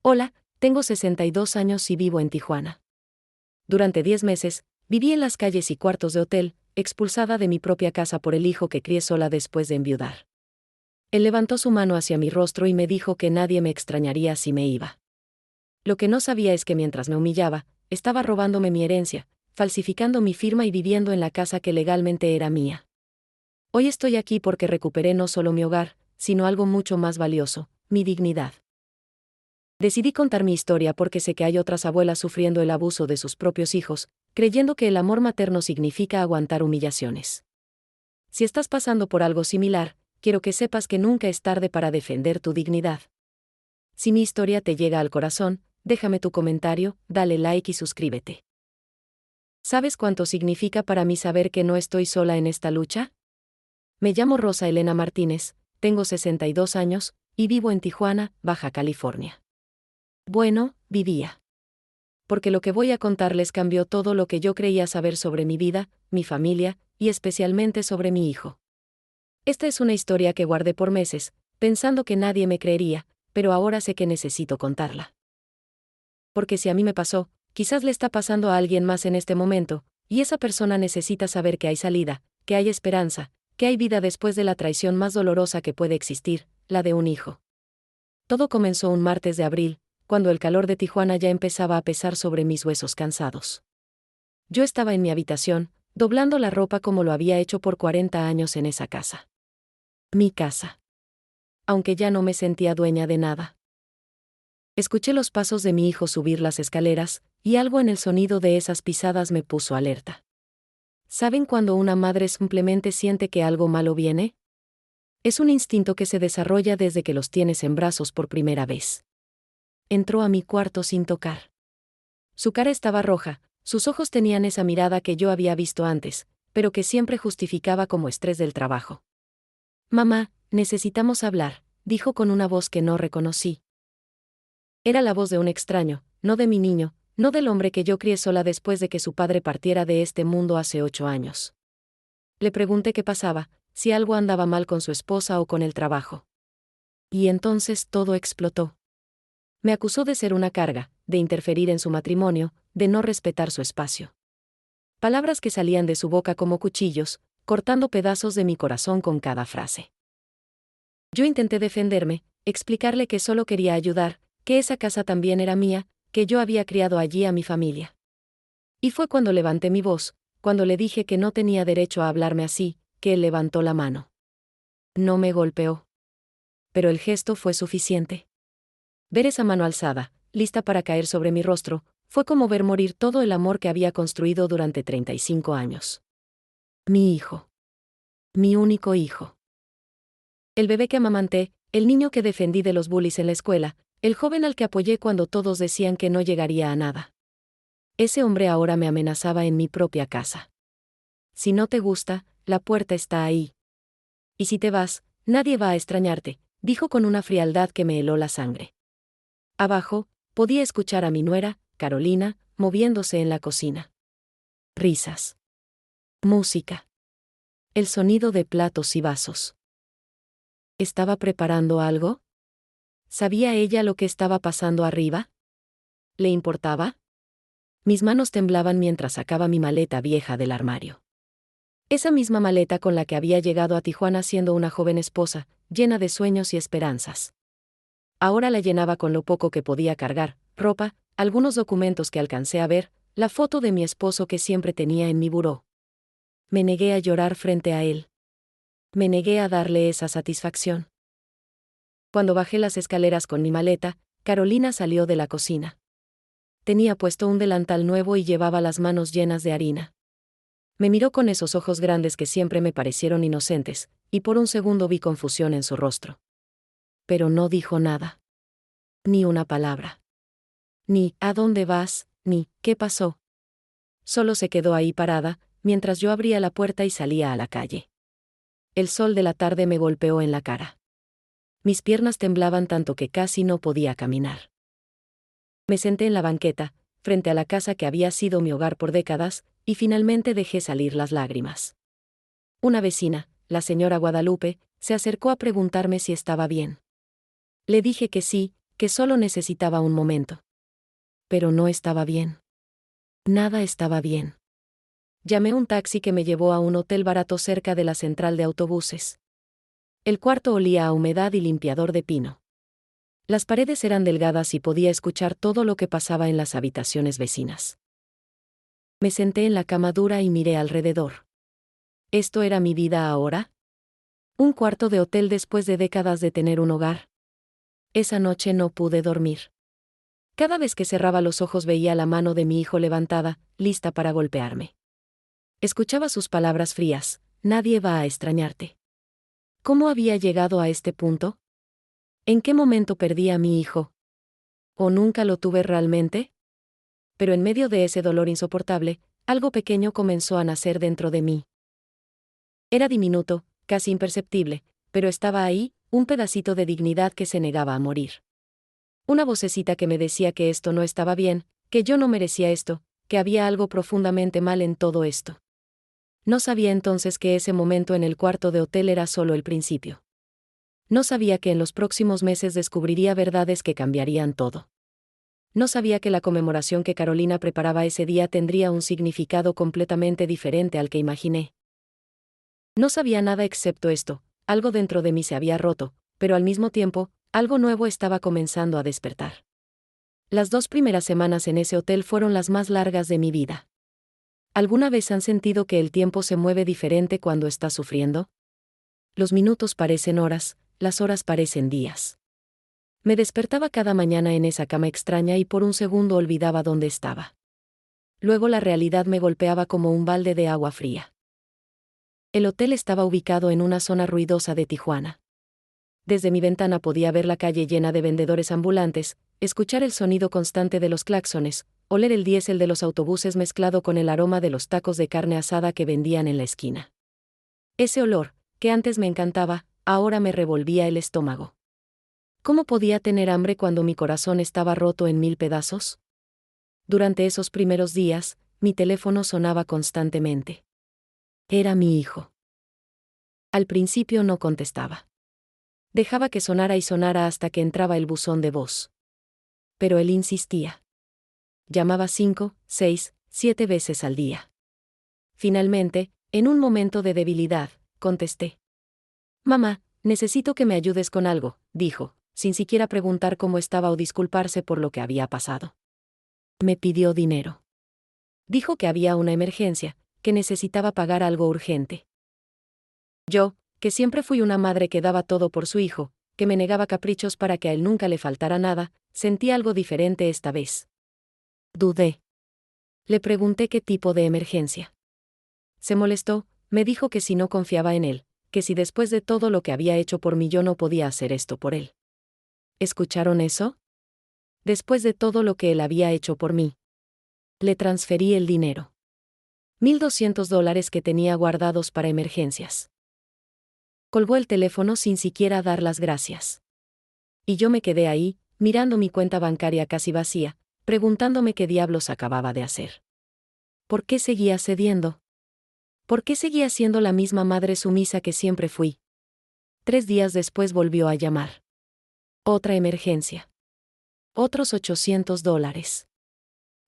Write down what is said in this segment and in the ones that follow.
Hola, tengo 62 años y vivo en Tijuana. Durante 10 meses, viví en las calles y cuartos de hotel, expulsada de mi propia casa por el hijo que crié sola después de enviudar. Él levantó su mano hacia mi rostro y me dijo que nadie me extrañaría si me iba. Lo que no sabía es que mientras me humillaba, estaba robándome mi herencia, falsificando mi firma y viviendo en la casa que legalmente era mía. Hoy estoy aquí porque recuperé no solo mi hogar, sino algo mucho más valioso, mi dignidad. Decidí contar mi historia porque sé que hay otras abuelas sufriendo el abuso de sus propios hijos, creyendo que el amor materno significa aguantar humillaciones. Si estás pasando por algo similar, quiero que sepas que nunca es tarde para defender tu dignidad. Si mi historia te llega al corazón, déjame tu comentario, dale like y suscríbete. ¿Sabes cuánto significa para mí saber que no estoy sola en esta lucha? Me llamo Rosa Elena Martínez, tengo 62 años, y vivo en Tijuana, Baja California. Bueno, vivía. Porque lo que voy a contarles cambió todo lo que yo creía saber sobre mi vida, mi familia, y especialmente sobre mi hijo. Esta es una historia que guardé por meses, pensando que nadie me creería, pero ahora sé que necesito contarla. Porque si a mí me pasó, quizás le está pasando a alguien más en este momento, y esa persona necesita saber que hay salida, que hay esperanza, que hay vida después de la traición más dolorosa que puede existir, la de un hijo. Todo comenzó un martes de abril, cuando el calor de Tijuana ya empezaba a pesar sobre mis huesos cansados. Yo estaba en mi habitación, doblando la ropa como lo había hecho por 40 años en esa casa. Mi casa. Aunque ya no me sentía dueña de nada. Escuché los pasos de mi hijo subir las escaleras, y algo en el sonido de esas pisadas me puso alerta. ¿Saben cuando una madre simplemente siente que algo malo viene? Es un instinto que se desarrolla desde que los tienes en brazos por primera vez. Entró a mi cuarto sin tocar. Su cara estaba roja, sus ojos tenían esa mirada que yo había visto antes, pero que siempre justificaba como estrés del trabajo. Mamá, necesitamos hablar, dijo con una voz que no reconocí. Era la voz de un extraño, no de mi niño, no del hombre que yo crié sola después de que su padre partiera de este mundo hace 8 años. Le pregunté qué pasaba, si algo andaba mal con su esposa o con el trabajo. Y entonces todo explotó. Me acusó de ser una carga, de interferir en su matrimonio, de no respetar su espacio. Palabras que salían de su boca como cuchillos, cortando pedazos de mi corazón con cada frase. Yo intenté defenderme, explicarle que solo quería ayudar, que esa casa también era mía, que yo había criado allí a mi familia. Y fue cuando levanté mi voz, cuando le dije que no tenía derecho a hablarme así, que él levantó la mano. No me golpeó. Pero el gesto fue suficiente. Ver esa mano alzada, lista para caer sobre mi rostro, fue como ver morir todo el amor que había construido durante 35 años. Mi hijo. Mi único hijo. El bebé que amamanté, el niño que defendí de los bullies en la escuela, el joven al que apoyé cuando todos decían que no llegaría a nada. Ese hombre ahora me amenazaba en mi propia casa. Si no te gusta, la puerta está ahí. Y si te vas, nadie va a extrañarte, dijo con una frialdad que me heló la sangre. Abajo, podía escuchar a mi nuera, Carolina, moviéndose en la cocina. Risas. Música. El sonido de platos y vasos. ¿Estaba preparando algo? ¿Sabía ella lo que estaba pasando arriba? ¿Le importaba? Mis manos temblaban mientras sacaba mi maleta vieja del armario. Esa misma maleta con la que había llegado a Tijuana siendo una joven esposa, llena de sueños y esperanzas. Ahora la llenaba con lo poco que podía cargar, ropa, algunos documentos que alcancé a ver, la foto de mi esposo que siempre tenía en mi buró. Me negué a llorar frente a él. Me negué a darle esa satisfacción. Cuando bajé las escaleras con mi maleta, Carolina salió de la cocina. Tenía puesto un delantal nuevo y llevaba las manos llenas de harina. Me miró con esos ojos grandes que siempre me parecieron inocentes, y por un segundo vi confusión en su rostro. Pero no dijo nada. Ni una palabra. Ni ¿a dónde vas?, ni ¿qué pasó? Solo se quedó ahí parada, mientras yo abría la puerta y salía a la calle. El sol de la tarde me golpeó en la cara. Mis piernas temblaban tanto que casi no podía caminar. Me senté en la banqueta, frente a la casa que había sido mi hogar por décadas, y finalmente dejé salir las lágrimas. Una vecina, la señora Guadalupe, se acercó a preguntarme si estaba bien. Le dije que sí, que solo necesitaba un momento. Pero no estaba bien. Nada estaba bien. Llamé un taxi que me llevó a un hotel barato cerca de la central de autobuses. El cuarto olía a humedad y limpiador de pino. Las paredes eran delgadas y podía escuchar todo lo que pasaba en las habitaciones vecinas. Me senté en la cama dura y miré alrededor. ¿Esto era mi vida ahora? ¿Un cuarto de hotel después de décadas de tener un hogar? Esa noche no pude dormir. Cada vez que cerraba los ojos veía la mano de mi hijo levantada, lista para golpearme. Escuchaba sus palabras frías: nadie va a extrañarte. ¿Cómo había llegado a este punto? ¿En qué momento perdí a mi hijo? ¿O nunca lo tuve realmente? Pero en medio de ese dolor insoportable, algo pequeño comenzó a nacer dentro de mí. Era diminuto, casi imperceptible, pero estaba ahí, un pedacito de dignidad que se negaba a morir. Una vocecita que me decía que esto no estaba bien, que yo no merecía esto, que había algo profundamente mal en todo esto. No sabía entonces que ese momento en el cuarto de hotel era solo el principio. No sabía que en los próximos meses descubriría verdades que cambiarían todo. No sabía que la conmemoración que Carolina preparaba ese día tendría un significado completamente diferente al que imaginé. No sabía nada excepto esto: algo dentro de mí se había roto, pero al mismo tiempo, algo nuevo estaba comenzando a despertar. Las 2 primeras semanas en ese hotel fueron las más largas de mi vida. ¿Alguna vez han sentido que el tiempo se mueve diferente cuando estás sufriendo? Los minutos parecen horas, las horas parecen días. Me despertaba cada mañana en esa cama extraña y por un segundo olvidaba dónde estaba. Luego la realidad me golpeaba como un balde de agua fría. El hotel estaba ubicado en una zona ruidosa de Tijuana. Desde mi ventana podía ver la calle llena de vendedores ambulantes, escuchar el sonido constante de los claxones, oler el diésel de los autobuses mezclado con el aroma de los tacos de carne asada que vendían en la esquina. Ese olor, que antes me encantaba, ahora me revolvía el estómago. ¿Cómo podía tener hambre cuando mi corazón estaba roto en 1000 pedazos? Durante esos primeros días, mi teléfono sonaba constantemente. Era mi hijo. Al principio no contestaba. Dejaba que sonara y sonara hasta que entraba el buzón de voz. Pero él insistía. Llamaba 5, 6, 7 veces al día. Finalmente, en un momento de debilidad, contesté. Mamá, necesito que me ayudes con algo, dijo, sin siquiera preguntar cómo estaba o disculparse por lo que había pasado. Me pidió dinero. Dijo que había una emergencia, que necesitaba pagar algo urgente. Yo, que siempre fui una madre que daba todo por su hijo, que me negaba caprichos para que a él nunca le faltara nada, sentí algo diferente esta vez. Dudé. Le pregunté qué tipo de emergencia. Se molestó, me dijo que si no confiaba en él, que si después de todo lo que había hecho por mí yo no podía hacer esto por él. ¿Escucharon eso? Después de todo lo que él había hecho por mí. Le transferí el dinero. $1,200 que tenía guardados para emergencias. Colgó el teléfono sin siquiera dar las gracias. Y yo me quedé ahí, mirando mi cuenta bancaria casi vacía, preguntándome qué diablos acababa de hacer. ¿Por qué seguía cediendo? ¿Por qué seguía siendo la misma madre sumisa que siempre fui? 3 días después volvió a llamar. Otra emergencia. Otros $800.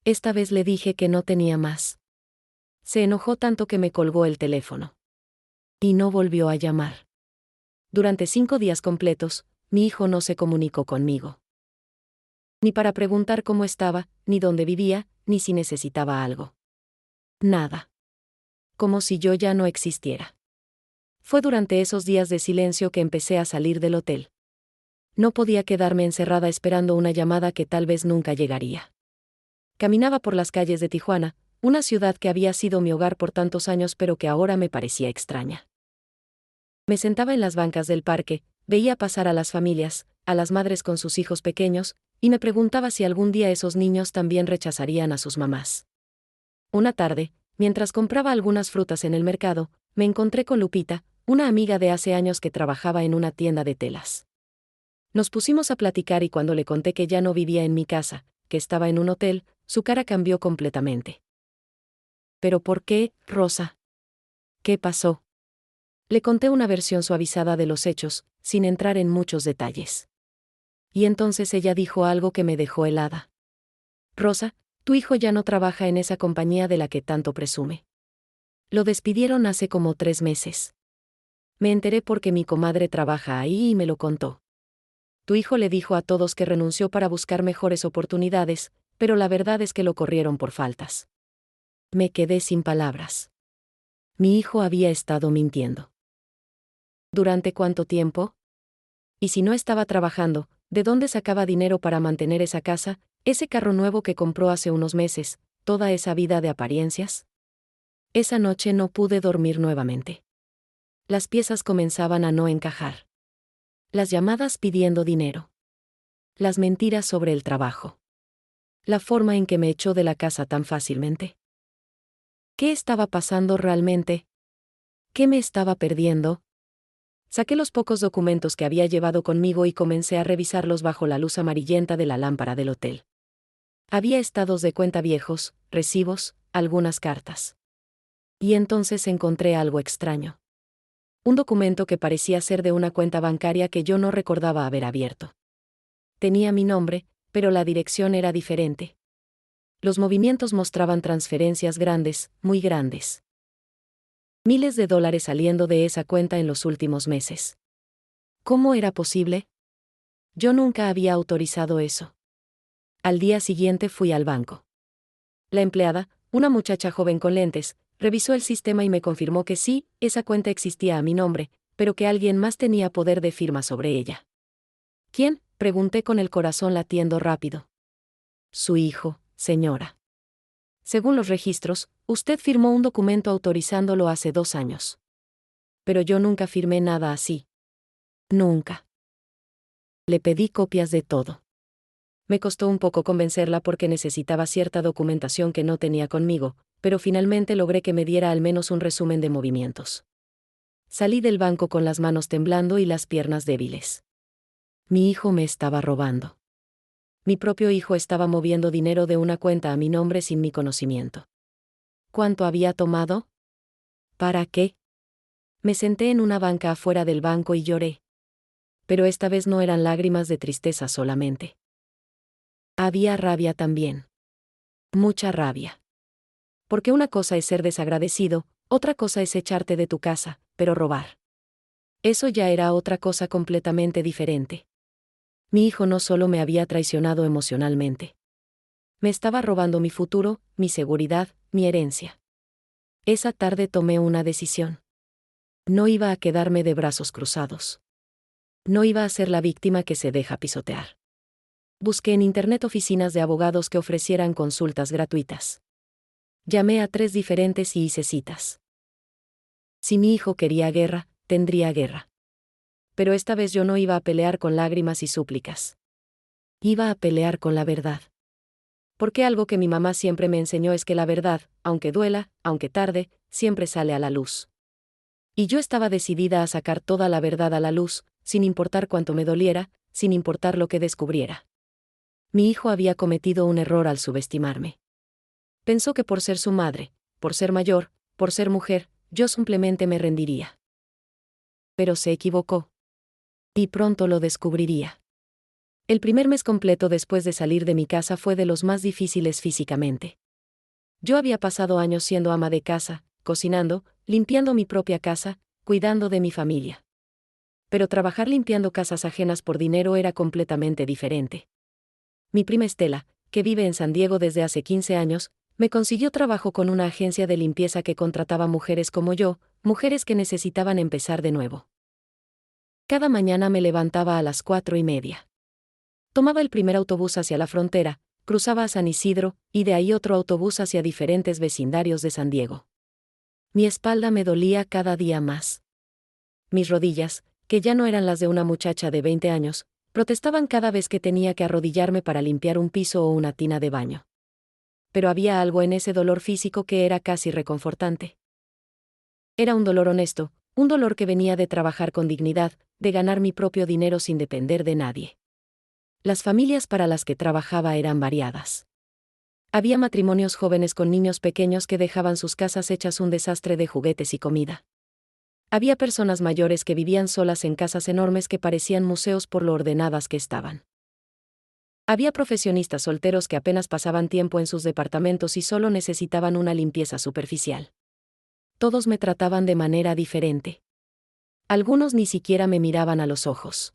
Esta vez le dije que no tenía más. Se enojó tanto que me colgó el teléfono. Y no volvió a llamar. Durante 5 días completos, mi hijo no se comunicó conmigo. Ni para preguntar cómo estaba, ni dónde vivía, ni si necesitaba algo. Nada. Como si yo ya no existiera. Fue durante esos días de silencio que empecé a salir del hotel. No podía quedarme encerrada esperando una llamada que tal vez nunca llegaría. Caminaba por las calles de Tijuana, una ciudad que había sido mi hogar por tantos años pero que ahora me parecía extraña. Me sentaba en las bancas del parque, veía pasar a las familias, a las madres con sus hijos pequeños, y me preguntaba si algún día esos niños también rechazarían a sus mamás. Una tarde, mientras compraba algunas frutas en el mercado, me encontré con Lupita, una amiga de hace años que trabajaba en una tienda de telas. Nos pusimos a platicar y cuando le conté que ya no vivía en mi casa, que estaba en un hotel, su cara cambió completamente. ¿Pero por qué, Rosa? ¿Qué pasó? Le conté una versión suavizada de los hechos, sin entrar en muchos detalles. Y entonces ella dijo algo que me dejó helada. Rosa, tu hijo ya no trabaja en esa compañía de la que tanto presume. Lo despidieron hace como 3 meses. Me enteré porque mi comadre trabaja ahí y me lo contó. Tu hijo le dijo a todos que renunció para buscar mejores oportunidades, pero la verdad es que lo corrieron por faltas. Me quedé sin palabras. Mi hijo había estado mintiendo. ¿Durante cuánto tiempo? Y si no estaba trabajando, ¿de dónde sacaba dinero para mantener esa casa, ese carro nuevo que compró hace unos meses, toda esa vida de apariencias? Esa noche no pude dormir nuevamente. Las piezas comenzaban a no encajar. Las llamadas pidiendo dinero. Las mentiras sobre el trabajo. La forma en que me echó de la casa tan fácilmente. ¿Qué estaba pasando realmente? ¿Qué me estaba perdiendo? Saqué los pocos documentos que había llevado conmigo y comencé a revisarlos bajo la luz amarillenta de la lámpara del hotel. Había estados de cuenta viejos, recibos, algunas cartas. Y entonces encontré algo extraño. Un documento que parecía ser de una cuenta bancaria que yo no recordaba haber abierto. Tenía mi nombre, pero la dirección era diferente. Los movimientos mostraban transferencias grandes, muy grandes. Miles de dólares saliendo de esa cuenta en los últimos meses. ¿Cómo era posible? Yo nunca había autorizado eso. Al día siguiente fui al banco. La empleada, una muchacha joven con lentes, revisó el sistema y me confirmó que sí, esa cuenta existía a mi nombre, pero que alguien más tenía poder de firma sobre ella. ¿Quién?, pregunté con el corazón latiendo rápido. Su hijo, señora. Según los registros, usted firmó un documento autorizándolo hace 2 años. Pero yo nunca firmé nada así. Nunca. Le pedí copias de todo. Me costó un poco convencerla porque necesitaba cierta documentación que no tenía conmigo, pero finalmente logré que me diera al menos un resumen de movimientos. Salí del banco con las manos temblando y las piernas débiles. Mi hijo me estaba robando. Mi propio hijo estaba moviendo dinero de una cuenta a mi nombre sin mi conocimiento. ¿Cuánto había tomado? ¿Para qué? Me senté en una banca afuera del banco y lloré. Pero esta vez no eran lágrimas de tristeza solamente. Había rabia también. Mucha rabia. Porque una cosa es ser desagradecido, otra cosa es echarte de tu casa, pero robar. Eso ya era otra cosa completamente diferente. Mi hijo no solo me había traicionado emocionalmente. Me estaba robando mi futuro, mi seguridad, mi herencia. Esa tarde tomé una decisión. No iba a quedarme de brazos cruzados. No iba a ser la víctima que se deja pisotear. Busqué en internet oficinas de abogados que ofrecieran consultas gratuitas. Llamé a 3 diferentes y hice citas. Si mi hijo quería guerra, tendría guerra. Pero esta vez yo no iba a pelear con lágrimas y súplicas. Iba a pelear con la verdad. Porque algo que mi mamá siempre me enseñó es que la verdad, aunque duela, aunque tarde, siempre sale a la luz. Y yo estaba decidida a sacar toda la verdad a la luz, sin importar cuánto me doliera, sin importar lo que descubriera. Mi hijo había cometido un error al subestimarme. Pensó que por ser su madre, por ser mayor, por ser mujer, yo simplemente me rendiría. Pero se equivocó. Y pronto lo descubriría. El primer mes completo después de salir de mi casa fue de los más difíciles físicamente. Yo había pasado años siendo ama de casa, cocinando, limpiando mi propia casa, cuidando de mi familia. Pero trabajar limpiando casas ajenas por dinero era completamente diferente. Mi prima Estela, que vive en San Diego desde hace 15 años, me consiguió trabajo con una agencia de limpieza que contrataba mujeres como yo, mujeres que necesitaban empezar de nuevo. Cada mañana me levantaba a las 4:30. Tomaba el primer autobús hacia la frontera, cruzaba a San Isidro, y de ahí otro autobús hacia diferentes vecindarios de San Diego. Mi espalda me dolía cada día más. Mis rodillas, que ya no eran las de una muchacha de 20 años, protestaban cada vez que tenía que arrodillarme para limpiar un piso o una tina de baño. Pero había algo en ese dolor físico que era casi reconfortante. Era un dolor honesto, un dolor que venía de trabajar con dignidad, de ganar mi propio dinero sin depender de nadie. Las familias para las que trabajaba eran variadas. Había matrimonios jóvenes con niños pequeños que dejaban sus casas hechas un desastre de juguetes y comida. Había personas mayores que vivían solas en casas enormes que parecían museos por lo ordenadas que estaban. Había profesionistas solteros que apenas pasaban tiempo en sus departamentos y solo necesitaban una limpieza superficial. Todos me trataban de manera diferente. Algunos ni siquiera me miraban a los ojos.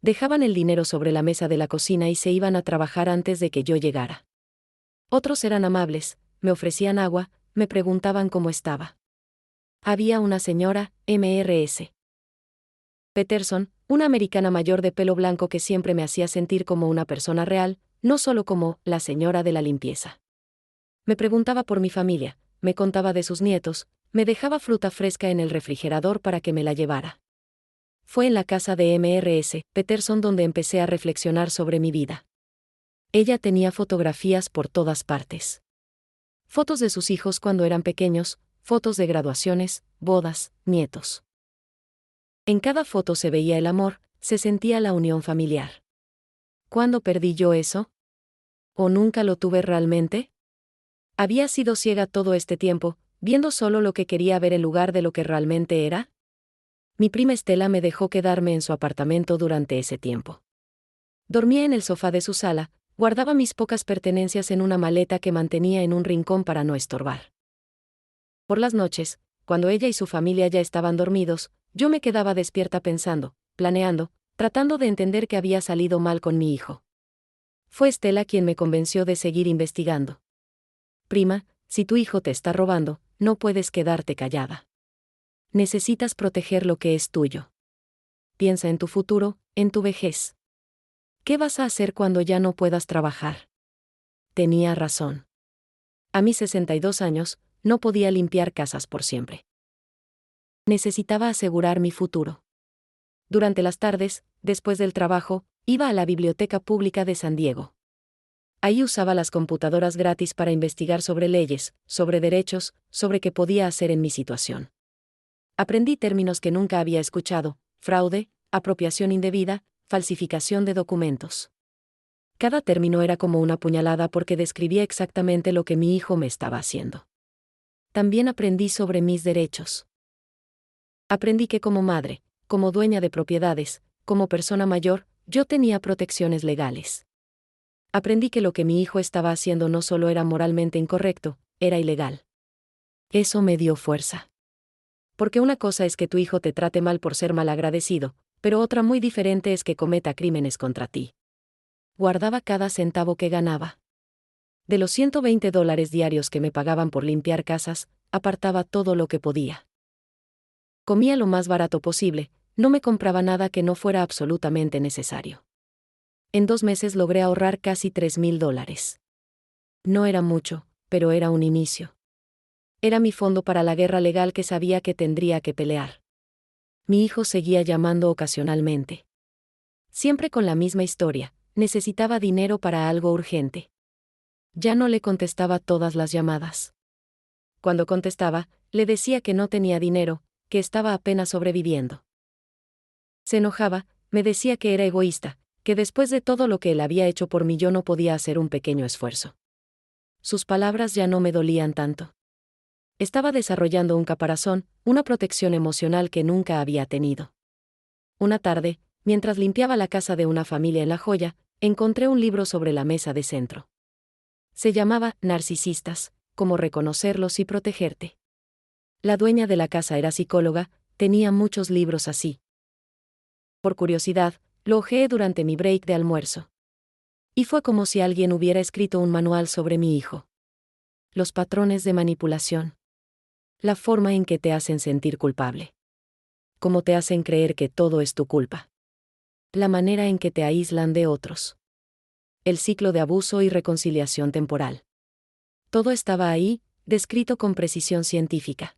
Dejaban el dinero sobre la mesa de la cocina y se iban a trabajar antes de que yo llegara. Otros eran amables, me ofrecían agua, me preguntaban cómo estaba. Había una señora, Mrs. Peterson, una americana mayor de pelo blanco que siempre me hacía sentir como una persona real, no solo como la señora de la limpieza. Me preguntaba por mi familia, me contaba de sus nietos, me dejaba fruta fresca en el refrigerador para que me la llevara. Fue en la casa de Mrs. Peterson donde empecé a reflexionar sobre mi vida. Ella tenía fotografías por todas partes. Fotos de sus hijos cuando eran pequeños, fotos de graduaciones, bodas, nietos. En cada foto se veía el amor, se sentía la unión familiar. ¿Cuándo perdí yo eso? ¿O nunca lo tuve realmente? ¿Había sido ciega todo este tiempo, viendo solo lo que quería ver en lugar de lo que realmente era? Mi prima Estela me dejó quedarme en su apartamento durante ese tiempo. Dormía en el sofá de su sala, guardaba mis pocas pertenencias en una maleta que mantenía en un rincón para no estorbar. Por las noches, cuando ella y su familia ya estaban dormidos, yo me quedaba despierta pensando, planeando, tratando de entender qué había salido mal con mi hijo. Fue Estela quien me convenció de seguir investigando. Prima, si tu hijo te está robando, no puedes quedarte callada. Necesitas proteger lo que es tuyo. Piensa en tu futuro, en tu vejez. ¿Qué vas a hacer cuando ya no puedas trabajar? Tenía razón. A mis 62 años, no podía limpiar casas por siempre. Necesitaba asegurar mi futuro. Durante las tardes, después del trabajo, iba a la Biblioteca Pública de San Diego. Ahí usaba las computadoras gratis para investigar sobre leyes, sobre derechos, sobre qué podía hacer en mi situación. Aprendí términos que nunca había escuchado: fraude, apropiación indebida, falsificación de documentos. Cada término era como una puñalada porque describía exactamente lo que mi hijo me estaba haciendo. También aprendí sobre mis derechos. Aprendí que como madre, como dueña de propiedades, como persona mayor, yo tenía protecciones legales. Aprendí que lo que mi hijo estaba haciendo no solo era moralmente incorrecto, era ilegal. Eso me dio fuerza. Porque una cosa es que tu hijo te trate mal por ser malagradecido, pero otra muy diferente es que cometa crímenes contra ti. Guardaba cada centavo que ganaba. De los $120 diarios que me pagaban por limpiar casas, apartaba todo lo que podía. Comía lo más barato posible, no me compraba nada que no fuera absolutamente necesario. En 2 meses logré ahorrar casi $3,000. No era mucho, pero era un inicio. Era mi fondo para la guerra legal que sabía que tendría que pelear. Mi hijo seguía llamando ocasionalmente. Siempre con la misma historia: necesitaba dinero para algo urgente. Ya no le contestaba todas las llamadas. Cuando contestaba, le decía que no tenía dinero, que estaba apenas sobreviviendo. Se enojaba, me decía que era egoísta, que después de todo lo que él había hecho por mí yo no podía hacer un pequeño esfuerzo. Sus palabras ya no me dolían tanto. Estaba desarrollando un caparazón, una protección emocional que nunca había tenido. Una tarde, mientras limpiaba la casa de una familia en La Joya, encontré un libro sobre la mesa de centro. Se llamaba Narcisistas: cómo reconocerlos y protegerte. La dueña de la casa era psicóloga, tenía muchos libros así. Por curiosidad, lo hojeé durante mi break de almuerzo. Y fue como si alguien hubiera escrito un manual sobre mi hijo. Los patrones de manipulación. La forma en que te hacen sentir culpable. Cómo te hacen creer que todo es tu culpa. La manera en que te aíslan de otros. El ciclo de abuso y reconciliación temporal. Todo estaba ahí, descrito con precisión científica.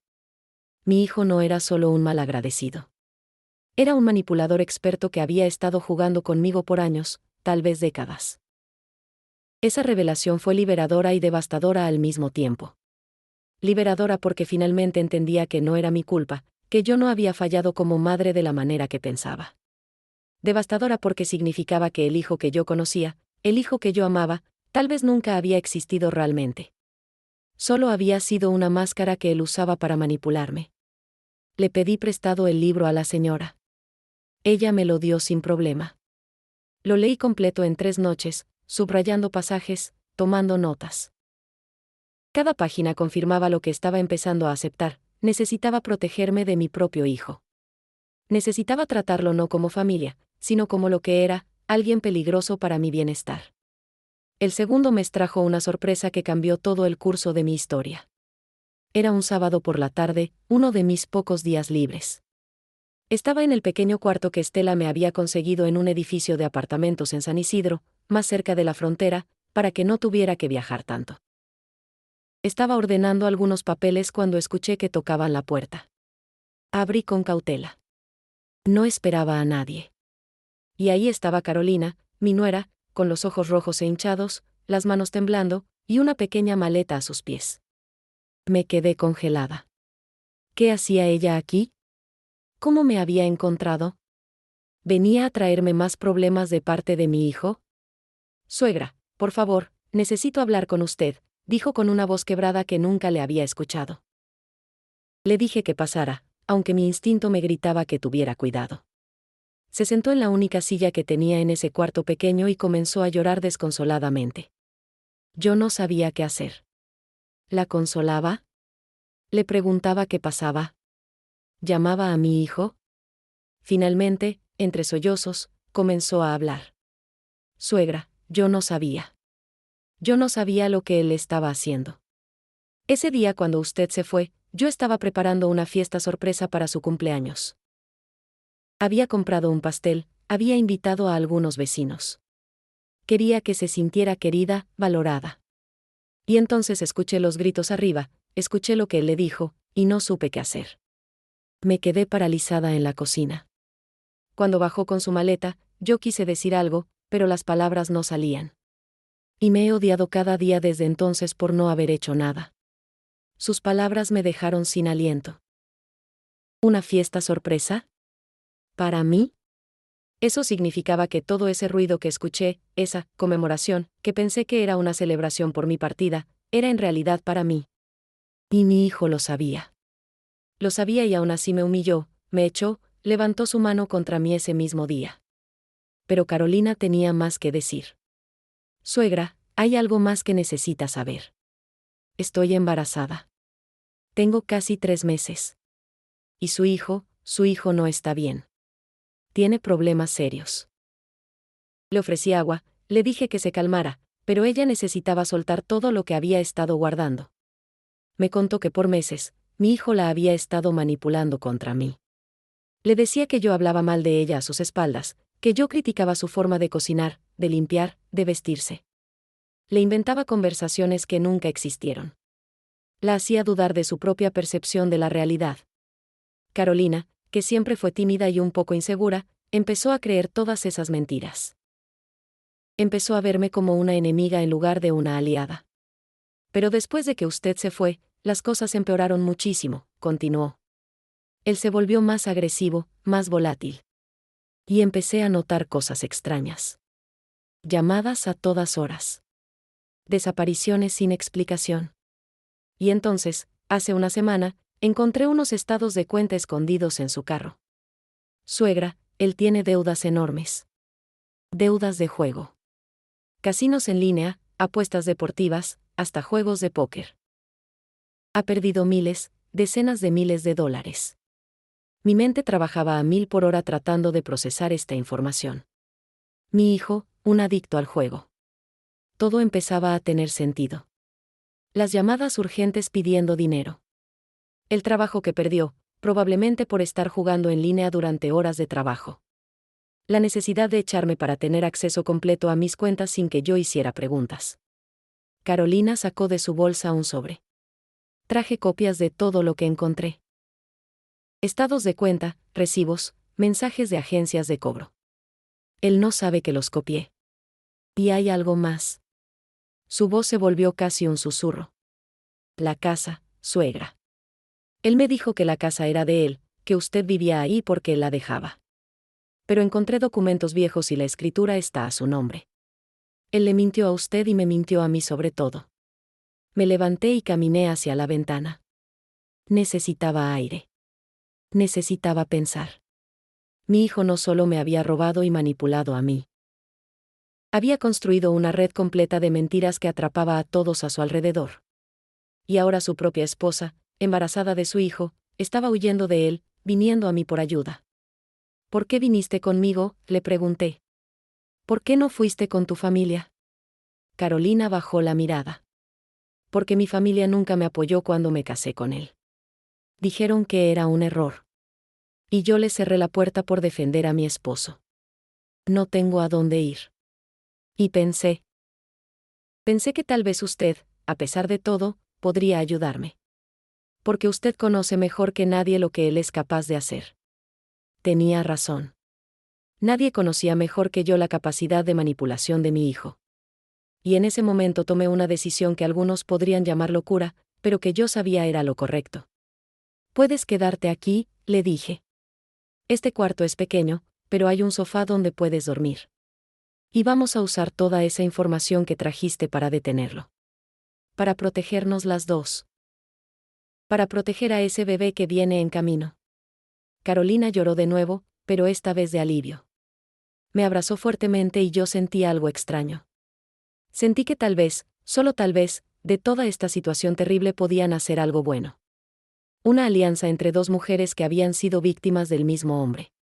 Mi hijo no era solo un malagradecido. Era un manipulador experto que había estado jugando conmigo por años, tal vez décadas. Esa revelación fue liberadora y devastadora al mismo tiempo. Liberadora porque finalmente entendía que no era mi culpa, que yo no había fallado como madre de la manera que pensaba. Devastadora porque significaba que el hijo que yo conocía, el hijo que yo amaba, tal vez nunca había existido realmente. Solo había sido una máscara que él usaba para manipularme. Le pedí prestado el libro a la señora. Ella me lo dio sin problema. Lo leí completo en 3 noches, subrayando pasajes, tomando notas. Cada página confirmaba lo que estaba empezando a aceptar: necesitaba protegerme de mi propio hijo. Necesitaba tratarlo no como familia, sino como lo que era, alguien peligroso para mi bienestar. El segundo mes trajo una sorpresa que cambió todo el curso de mi historia. Era un sábado por la tarde, uno de mis pocos días libres. Estaba en el pequeño cuarto que Estela me había conseguido en un edificio de apartamentos en San Isidro, más cerca de la frontera, para que no tuviera que viajar tanto. Estaba ordenando algunos papeles cuando escuché que tocaban la puerta. Abrí con cautela. No esperaba a nadie. Y ahí estaba Carolina, mi nuera, con los ojos rojos e hinchados, las manos temblando, y una pequeña maleta a sus pies. Me quedé congelada. ¿Qué hacía ella aquí? ¿Cómo me había encontrado? ¿Venía a traerme más problemas de parte de mi hijo? Suegra, por favor, necesito hablar con usted, dijo con una voz quebrada que nunca le había escuchado. Le dije que pasara, aunque mi instinto me gritaba que tuviera cuidado. Se sentó en la única silla que tenía en ese cuarto pequeño y comenzó a llorar desconsoladamente. Yo no sabía qué hacer. ¿La consolaba? Le preguntaba qué pasaba. ¿Llamaba a mi hijo? Finalmente, entre sollozos, comenzó a hablar. Suegra, yo no sabía. Yo no sabía lo que él estaba haciendo. Ese día cuando usted se fue, yo estaba preparando una fiesta sorpresa para su cumpleaños. Había comprado un pastel, había invitado a algunos vecinos. Quería que se sintiera querida, valorada. Y entonces escuché los gritos arriba, escuché lo que él le dijo, y no supe qué hacer. Me quedé paralizada en la cocina. Cuando bajó con su maleta, yo quise decir algo, pero las palabras no salían. Y me he odiado cada día desde entonces por no haber hecho nada. Sus palabras me dejaron sin aliento. ¿Una fiesta sorpresa? ¿Para mí? Eso significaba que todo ese ruido que escuché, esa conmemoración, que pensé que era una celebración por mi partida, era en realidad para mí. Y mi hijo lo sabía. Lo sabía y aún así me humilló, me echó, levantó su mano contra mí ese mismo día. Pero Carolina tenía más que decir. Suegra, hay algo más que necesita saber. Estoy embarazada. Tengo casi 3 meses. Y su hijo no está bien. Tiene problemas serios. Le ofrecí agua, le dije que se calmara, pero ella necesitaba soltar todo lo que había estado guardando. Me contó que por meses, mi hijo la había estado manipulando contra mí. Le decía que yo hablaba mal de ella a sus espaldas, que yo criticaba su forma de cocinar, de limpiar, de vestirse. Le inventaba conversaciones que nunca existieron. La hacía dudar de su propia percepción de la realidad. Carolina, que siempre fue tímida y un poco insegura, empezó a creer todas esas mentiras. Empezó a verme como una enemiga en lugar de una aliada. Pero después de que usted se fue, las cosas empeoraron muchísimo, continuó. Él se volvió más agresivo, más volátil. Y empecé a notar cosas extrañas. Llamadas a todas horas. Desapariciones sin explicación. Y entonces, hace una semana, encontré unos estados de cuenta escondidos en su carro. Suegra, él tiene deudas enormes. Deudas de juego. Casinos en línea, apuestas deportivas, hasta juegos de póker. Ha perdido miles, decenas de miles de dólares. Mi mente trabajaba a 1000 por hora tratando de procesar esta información. Mi hijo, un adicto al juego. Todo empezaba a tener sentido. Las llamadas urgentes pidiendo dinero. El trabajo que perdió, probablemente por estar jugando en línea durante horas de trabajo. La necesidad de echarme para tener acceso completo a mis cuentas sin que yo hiciera preguntas. Carolina sacó de su bolsa un sobre. Traje copias de todo lo que encontré. Estados de cuenta, recibos, mensajes de agencias de cobro. Él no sabe que los copié. Y hay algo más. Su voz se volvió casi un susurro. La casa, suegra. Él me dijo que la casa era de él, que usted vivía ahí porque él la dejaba. Pero encontré documentos viejos y la escritura está a su nombre. Él le mintió a usted y me mintió a mí sobre todo. Me levanté y caminé hacia la ventana. Necesitaba aire. Necesitaba pensar. Mi hijo no solo me había robado y manipulado a mí. Había construido una red completa de mentiras que atrapaba a todos a su alrededor. Y ahora su propia esposa, embarazada de su hijo, estaba huyendo de él, viniendo a mí por ayuda. ¿Por qué viniste conmigo?, le pregunté. ¿Por qué no fuiste con tu familia? Carolina bajó la mirada. Porque mi familia nunca me apoyó cuando me casé con él. Dijeron que era un error. Y yo le cerré la puerta por defender a mi esposo. No tengo a dónde ir. Y pensé que tal vez usted, a pesar de todo, podría ayudarme. Porque usted conoce mejor que nadie lo que él es capaz de hacer. Tenía razón. Nadie conocía mejor que yo la capacidad de manipulación de mi hijo. Y en ese momento tomé una decisión que algunos podrían llamar locura, pero que yo sabía era lo correcto. Puedes quedarte aquí, le dije. Este cuarto es pequeño, pero hay un sofá donde puedes dormir. Y vamos a usar toda esa información que trajiste para detenerlo. Para protegernos las dos. Para proteger a ese bebé que viene en camino. Carolina lloró de nuevo, pero esta vez de alivio. Me abrazó fuertemente y yo sentí algo extraño. Sentí que tal vez, solo tal vez, de toda esta situación terrible podía nacer algo bueno. Una alianza entre dos mujeres que habían sido víctimas del mismo hombre.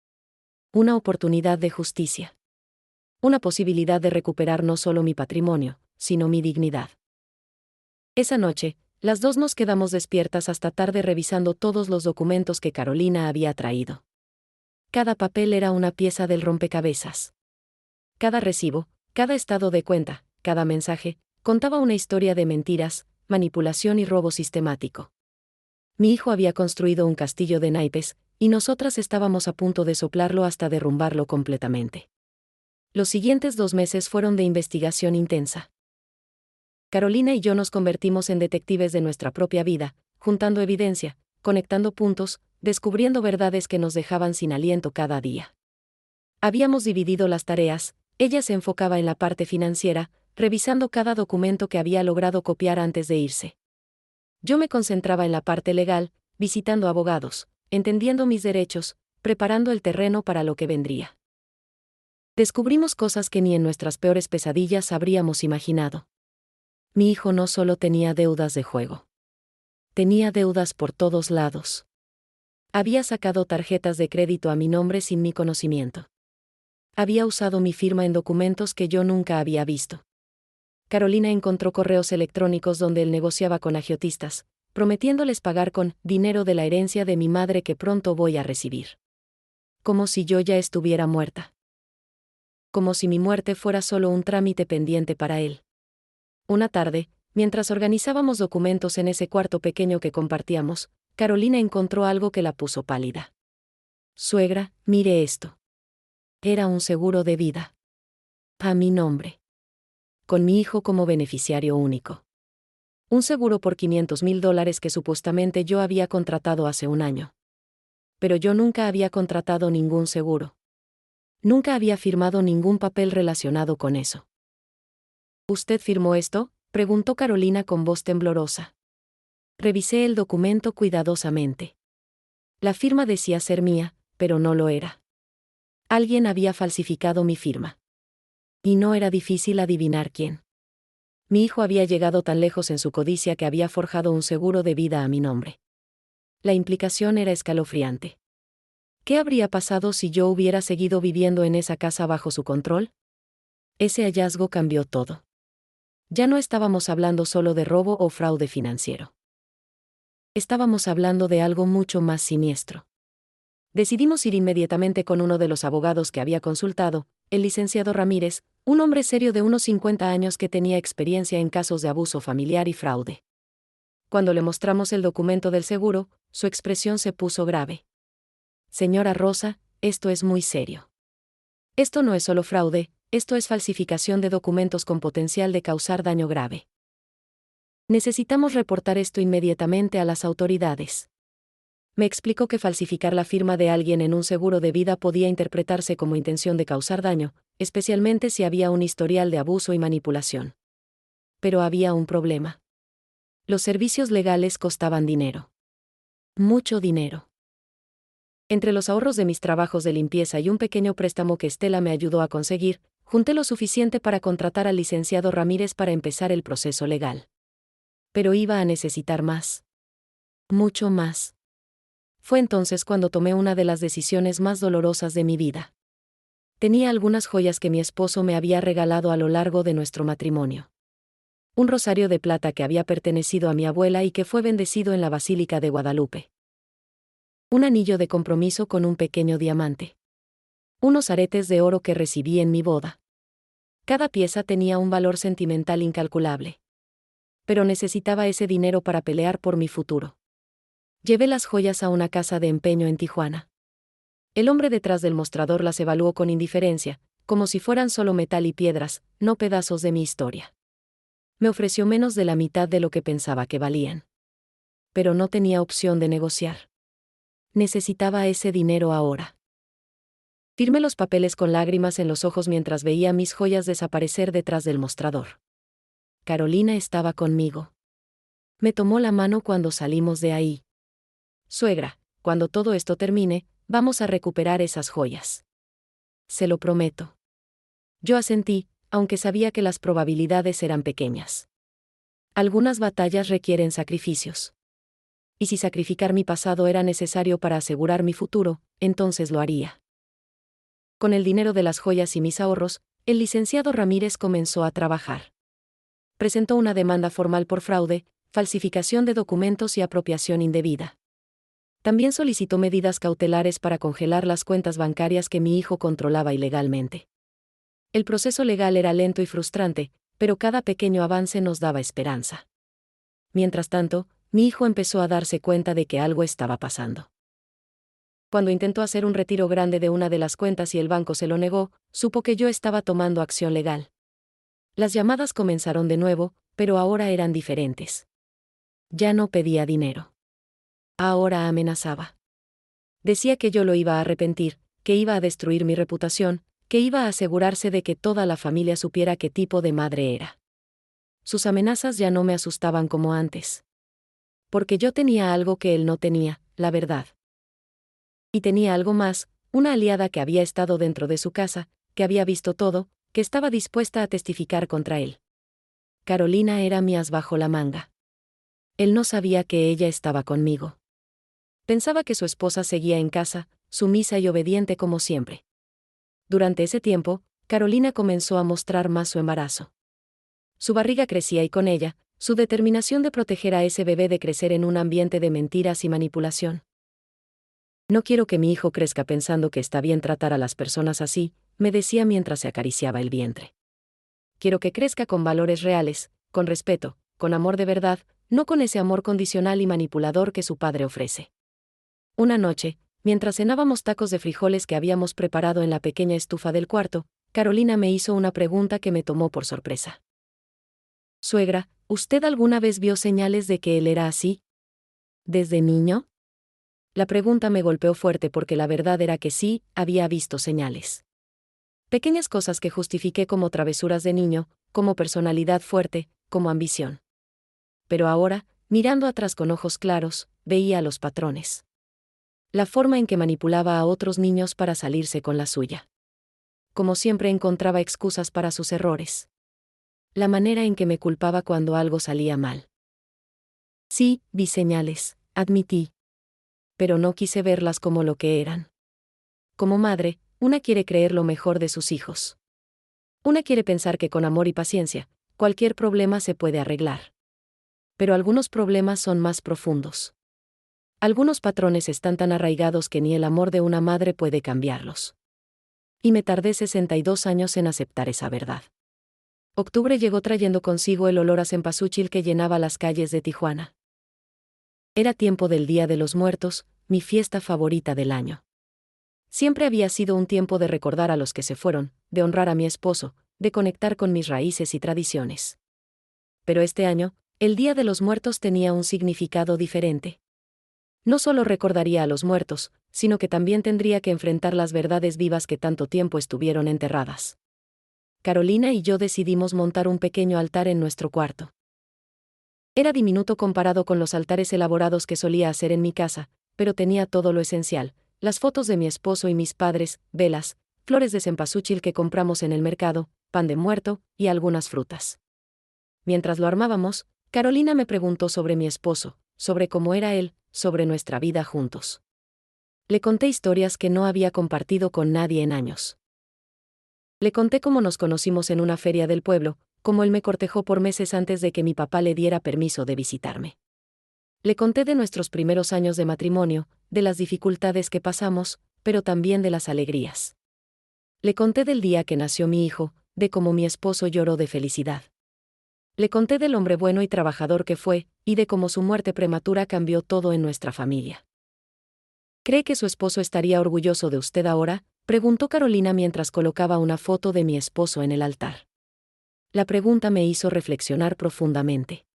Una oportunidad de justicia. Una posibilidad de recuperar no solo mi patrimonio, sino mi dignidad. Esa noche, las dos nos quedamos despiertas hasta tarde revisando todos los documentos que Carolina había traído. Cada papel era una pieza del rompecabezas. Cada recibo, cada estado de cuenta, cada mensaje, contaba una historia de mentiras, manipulación y robo sistemático. Mi hijo había construido un castillo de naipes, y nosotras estábamos a punto de soplarlo hasta derrumbarlo completamente. Los siguientes 2 meses fueron de investigación intensa. Carolina y yo nos convertimos en detectives de nuestra propia vida, juntando evidencia, conectando puntos, descubriendo verdades que nos dejaban sin aliento cada día. Habíamos dividido las tareas, ella se enfocaba en la parte financiera, revisando cada documento que había logrado copiar antes de irse. Yo me concentraba en la parte legal, visitando abogados, entendiendo mis derechos, preparando el terreno para lo que vendría. Descubrimos cosas que ni en nuestras peores pesadillas habríamos imaginado. Mi hijo no solo tenía deudas de juego. Tenía deudas por todos lados. Había sacado tarjetas de crédito a mi nombre sin mi conocimiento. Había usado mi firma en documentos que yo nunca había visto. Carolina encontró correos electrónicos donde él negociaba con agiotistas, prometiéndoles pagar con dinero de la herencia de mi madre que pronto voy a recibir. Como si yo ya estuviera muerta. Como si mi muerte fuera solo un trámite pendiente para él. Una tarde, mientras organizábamos documentos en ese cuarto pequeño que compartíamos, Carolina encontró algo que la puso pálida. Suegra, mire esto. Era un seguro de vida. A mi nombre. Con mi hijo como beneficiario único. Un seguro por $500,000 que supuestamente yo había contratado hace un año. Pero yo nunca había contratado ningún seguro. Nunca había firmado ningún papel relacionado con eso. ¿Usted firmó esto?, preguntó Carolina con voz temblorosa. Revisé el documento cuidadosamente. La firma decía ser mía, pero no lo era. Alguien había falsificado mi firma. Y no era difícil adivinar quién. Mi hijo había llegado tan lejos en su codicia que había forjado un seguro de vida a mi nombre. La implicación era escalofriante. ¿Qué habría pasado si yo hubiera seguido viviendo en esa casa bajo su control? Ese hallazgo cambió todo. Ya no estábamos hablando solo de robo o fraude financiero. Estábamos hablando de algo mucho más siniestro. Decidimos ir inmediatamente con uno de los abogados que había consultado, el licenciado Ramírez, un hombre serio de unos 50 años que tenía experiencia en casos de abuso familiar y fraude. Cuando le mostramos el documento del seguro, su expresión se puso grave. Señora Rosa, esto es muy serio. Esto no es solo fraude, esto es falsificación de documentos con potencial de causar daño grave. Necesitamos reportar esto inmediatamente a las autoridades. Me explicó que falsificar la firma de alguien en un seguro de vida podía interpretarse como intención de causar daño, especialmente si había un historial de abuso y manipulación. Pero había un problema. Los servicios legales costaban dinero. Mucho dinero. Entre los ahorros de mis trabajos de limpieza y un pequeño préstamo que Estela me ayudó a conseguir, junté lo suficiente para contratar al licenciado Ramírez para empezar el proceso legal. Pero iba a necesitar más. Mucho más. Fue entonces cuando tomé una de las decisiones más dolorosas de mi vida. Tenía algunas joyas que mi esposo me había regalado a lo largo de nuestro matrimonio. Un rosario de plata que había pertenecido a mi abuela y que fue bendecido en la Basílica de Guadalupe. Un anillo de compromiso con un pequeño diamante. Unos aretes de oro que recibí en mi boda. Cada pieza tenía un valor sentimental incalculable. Pero necesitaba ese dinero para pelear por mi futuro. Llevé las joyas a una casa de empeño en Tijuana. El hombre detrás del mostrador las evaluó con indiferencia, como si fueran solo metal y piedras, no pedazos de mi historia. Me ofreció menos de la mitad de lo que pensaba que valían. Pero no tenía opción de negociar. Necesitaba ese dinero ahora. Firmé los papeles con lágrimas en los ojos mientras veía mis joyas desaparecer detrás del mostrador. Carolina estaba conmigo. Me tomó la mano cuando salimos de ahí. Suegra, cuando todo esto termine, vamos a recuperar esas joyas. Se lo prometo. Yo asentí, aunque sabía que las probabilidades eran pequeñas. Algunas batallas requieren sacrificios. Y si sacrificar mi pasado era necesario para asegurar mi futuro, entonces lo haría. Con el dinero de las joyas y mis ahorros, el licenciado Ramírez comenzó a trabajar. Presentó una demanda formal por fraude, falsificación de documentos y apropiación indebida. También solicitó medidas cautelares para congelar las cuentas bancarias que mi hijo controlaba ilegalmente. El proceso legal era lento y frustrante, pero cada pequeño avance nos daba esperanza. Mientras tanto, mi hijo empezó a darse cuenta de que algo estaba pasando. Cuando intentó hacer un retiro grande de una de las cuentas y el banco se lo negó, supo que yo estaba tomando acción legal. Las llamadas comenzaron de nuevo, pero ahora eran diferentes. Ya no pedía dinero. Ahora amenazaba. Decía que yo lo iba a arrepentir, que iba a destruir mi reputación, que iba a asegurarse de que toda la familia supiera qué tipo de madre era. Sus amenazas ya no me asustaban como antes. Porque yo tenía algo que él no tenía, la verdad. Y tenía algo más, una aliada que había estado dentro de su casa, que había visto todo, que estaba dispuesta a testificar contra él. Carolina era mi as bajo la manga. Él no sabía que ella estaba conmigo. Pensaba que su esposa seguía en casa, sumisa y obediente como siempre. Durante ese tiempo, Carolina comenzó a mostrar más su embarazo. Su barriga crecía y con ella, su determinación de proteger a ese bebé de crecer en un ambiente de mentiras y manipulación. No quiero que mi hijo crezca pensando que está bien tratar a las personas así, me decía mientras se acariciaba el vientre. Quiero que crezca con valores reales, con respeto, con amor de verdad, no con ese amor condicional y manipulador que su padre ofrece. Una noche, mientras cenábamos tacos de frijoles que habíamos preparado en la pequeña estufa del cuarto, Carolina me hizo una pregunta que me tomó por sorpresa. Suegra, ¿usted alguna vez vio señales de que él era así? ¿Desde niño? La pregunta me golpeó fuerte porque la verdad era que sí, había visto señales. Pequeñas cosas que justifiqué como travesuras de niño, como personalidad fuerte, como ambición. Pero ahora, mirando atrás con ojos claros, veía los patrones. La forma en que manipulaba a otros niños para salirse con la suya. Como siempre encontraba excusas para sus errores. La manera en que me culpaba cuando algo salía mal. Sí, vi señales, admití. Pero no quise verlas como lo que eran. Como madre, una quiere creer lo mejor de sus hijos. Una quiere pensar que con amor y paciencia, cualquier problema se puede arreglar. Pero algunos problemas son más profundos. Algunos patrones están tan arraigados que ni el amor de una madre puede cambiarlos. Y me tardé 62 años en aceptar esa verdad. Octubre llegó trayendo consigo el olor a cempasúchil que llenaba las calles de Tijuana. Era tiempo del Día de los Muertos, mi fiesta favorita del año. Siempre había sido un tiempo de recordar a los que se fueron, de honrar a mi esposo, de conectar con mis raíces y tradiciones. Pero este año, el Día de los Muertos tenía un significado diferente. No solo recordaría a los muertos, sino que también tendría que enfrentar las verdades vivas que tanto tiempo estuvieron enterradas. Carolina y yo decidimos montar un pequeño altar en nuestro cuarto. Era diminuto comparado con los altares elaborados que solía hacer en mi casa, pero tenía todo lo esencial: las fotos de mi esposo y mis padres, velas, flores de cempasúchil que compramos en el mercado, pan de muerto y algunas frutas. Mientras lo armábamos, Carolina me preguntó sobre mi esposo, sobre cómo era él, sobre nuestra vida juntos. Le conté historias que no había compartido con nadie en años. Le conté cómo nos conocimos en una feria del pueblo, cómo él me cortejó por meses antes de que mi papá le diera permiso de visitarme. Le conté de nuestros primeros años de matrimonio, de las dificultades que pasamos, pero también de las alegrías. Le conté del día que nació mi hijo, de cómo mi esposo lloró de felicidad. Le conté del hombre bueno y trabajador que fue, y de cómo su muerte prematura cambió todo en nuestra familia. ¿Cree que su esposo estaría orgulloso de usted ahora?, preguntó Carolina mientras colocaba una foto de mi esposo en el altar. La pregunta me hizo reflexionar profundamente.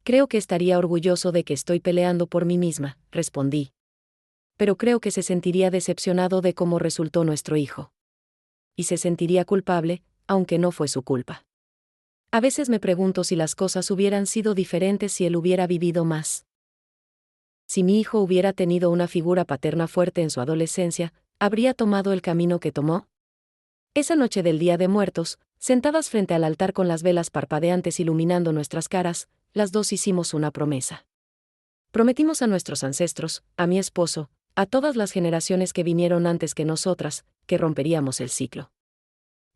Creo que estaría orgulloso de que estoy peleando por mí misma, respondí. Pero creo que se sentiría decepcionado de cómo resultó nuestro hijo. Y se sentiría culpable, aunque no fue su culpa. A veces me pregunto si las cosas hubieran sido diferentes si él hubiera vivido más. Si mi hijo hubiera tenido una figura paterna fuerte en su adolescencia, ¿habría tomado el camino que tomó? Esa noche del Día de Muertos, sentadas frente al altar con las velas parpadeantes iluminando nuestras caras, las dos hicimos una promesa. Prometimos a nuestros ancestros, a mi esposo, a todas las generaciones que vinieron antes que nosotras, que romperíamos el ciclo.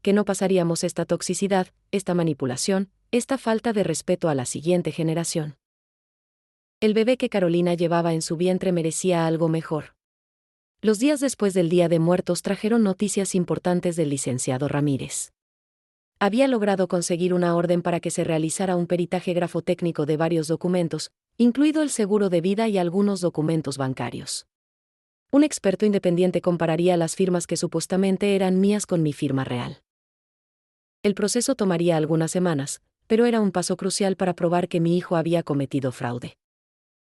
Que no pasaríamos esta toxicidad, esta manipulación, esta falta de respeto a la siguiente generación. El bebé que Carolina llevaba en su vientre merecía algo mejor. Los días después del Día de Muertos trajeron noticias importantes del licenciado Ramírez. Había logrado conseguir una orden para que se realizara un peritaje grafotécnico de varios documentos, incluido el seguro de vida y algunos documentos bancarios. Un experto independiente compararía las firmas que supuestamente eran mías con mi firma real. El proceso tomaría algunas semanas, pero era un paso crucial para probar que mi hijo había cometido fraude.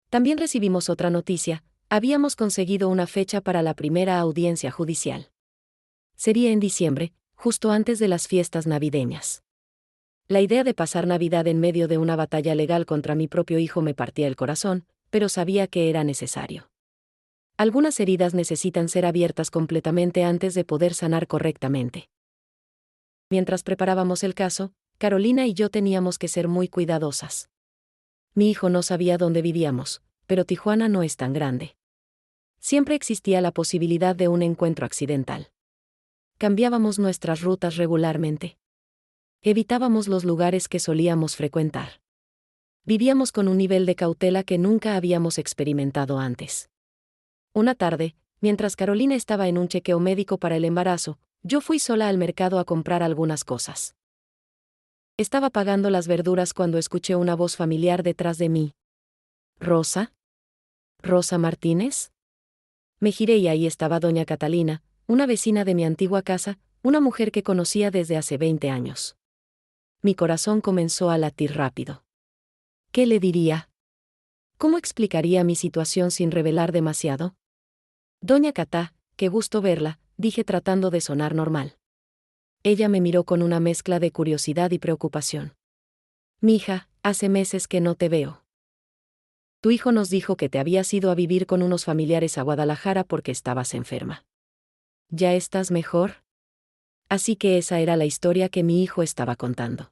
También recibimos otra noticia: habíamos conseguido una fecha para la primera audiencia judicial. Sería en diciembre, justo antes de las fiestas navideñas. La idea de pasar Navidad en medio de una batalla legal contra mi propio hijo me partía el corazón, pero sabía que era necesario. Algunas heridas necesitan ser abiertas completamente antes de poder sanar correctamente. Mientras preparábamos el caso, Carolina y yo teníamos que ser muy cuidadosas. Mi hijo no sabía dónde vivíamos, pero Tijuana no es tan grande. Siempre existía la posibilidad de un encuentro accidental. Cambiábamos nuestras rutas regularmente. Evitábamos los lugares que solíamos frecuentar. Vivíamos con un nivel de cautela que nunca habíamos experimentado antes. Una tarde, mientras Carolina estaba en un chequeo médico para el embarazo, yo fui sola al mercado a comprar algunas cosas. Estaba pagando las verduras cuando escuché una voz familiar detrás de mí. ¿Rosa? ¿Rosa Martínez? Me giré y ahí estaba doña Catalina, una vecina de mi antigua casa, una mujer que conocía desde hace 20 años. Mi corazón comenzó a latir rápido. ¿Qué le diría? ¿Cómo explicaría mi situación sin revelar demasiado? Doña Catá, qué gusto verla, dije tratando de sonar normal. Ella me miró con una mezcla de curiosidad y preocupación. Mija, hace meses que no te veo. Tu hijo nos dijo que te habías ido a vivir con unos familiares a Guadalajara porque estabas enferma. ¿Ya estás mejor? Así que esa era la historia que mi hijo estaba contando.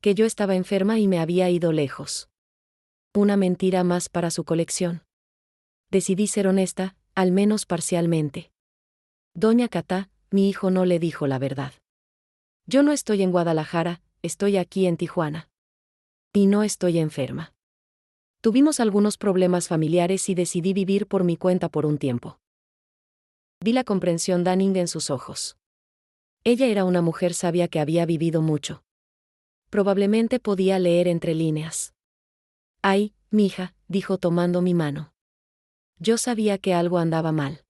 Que yo estaba enferma y me había ido lejos. Una mentira más para su colección. Decidí ser honesta, al menos parcialmente. Doña Catá, mi hijo no le dijo la verdad. Yo no estoy en Guadalajara, estoy aquí en Tijuana. Y no estoy enferma. Tuvimos algunos problemas familiares y decidí vivir por mi cuenta por un tiempo. Vi la comprensión Danning en sus ojos. Ella era una mujer sabia que había vivido mucho. Probablemente podía leer entre líneas. Ay, mija, dijo tomando mi mano. Yo sabía que algo andaba mal.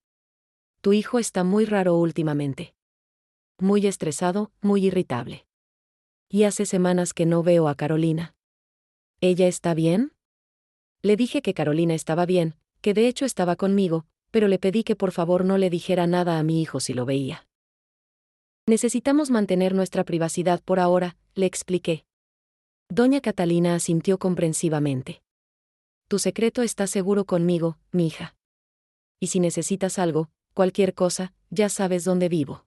Tu hijo está muy raro últimamente. Muy estresado, muy irritable. Y hace semanas que no veo a Carolina. ¿Ella está bien? Le dije que Carolina estaba bien, que de hecho estaba conmigo, pero le pedí que por favor no le dijera nada a mi hijo si lo veía. Necesitamos mantener nuestra privacidad por ahora, le expliqué. Doña Catalina asintió comprensivamente. Tu secreto está seguro conmigo, mija. Y si necesitas algo, cualquier cosa, ya sabes dónde vivo.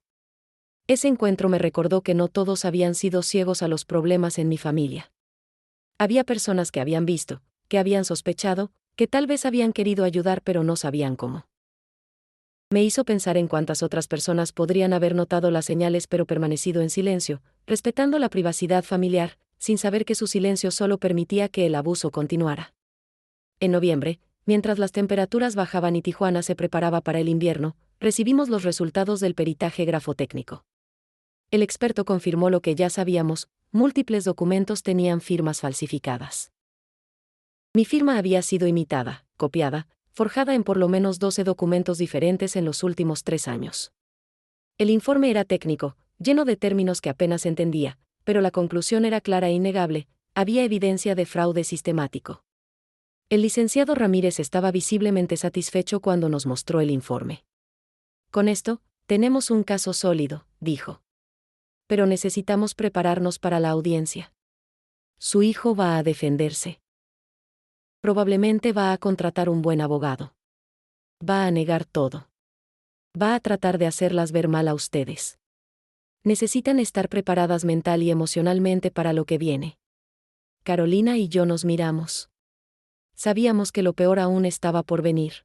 Ese encuentro me recordó que no todos habían sido ciegos a los problemas en mi familia. Había personas que habían visto, que habían sospechado, que tal vez habían querido ayudar pero no sabían cómo. Me hizo pensar en cuántas otras personas podrían haber notado las señales pero permanecido en silencio, respetando la privacidad familiar, sin saber que su silencio solo permitía que el abuso continuara. En noviembre, mientras las temperaturas bajaban y Tijuana se preparaba para el invierno, recibimos los resultados del peritaje grafotécnico. El experto confirmó lo que ya sabíamos: múltiples documentos tenían firmas falsificadas. Mi firma había sido imitada, copiada, forjada en por lo menos 12 documentos diferentes en los últimos 3 años. El informe era técnico, lleno de términos que apenas entendía, pero la conclusión era clara e innegable: había evidencia de fraude sistemático. El licenciado Ramírez estaba visiblemente satisfecho cuando nos mostró el informe. Con esto, tenemos un caso sólido, dijo. Pero necesitamos prepararnos para la audiencia. Su hijo va a defenderse. Probablemente va a contratar un buen abogado. Va a negar todo. Va a tratar de hacerlas ver mal a ustedes. Necesitan estar preparadas mental y emocionalmente para lo que viene. Carolina y yo nos miramos. Sabíamos que lo peor aún estaba por venir.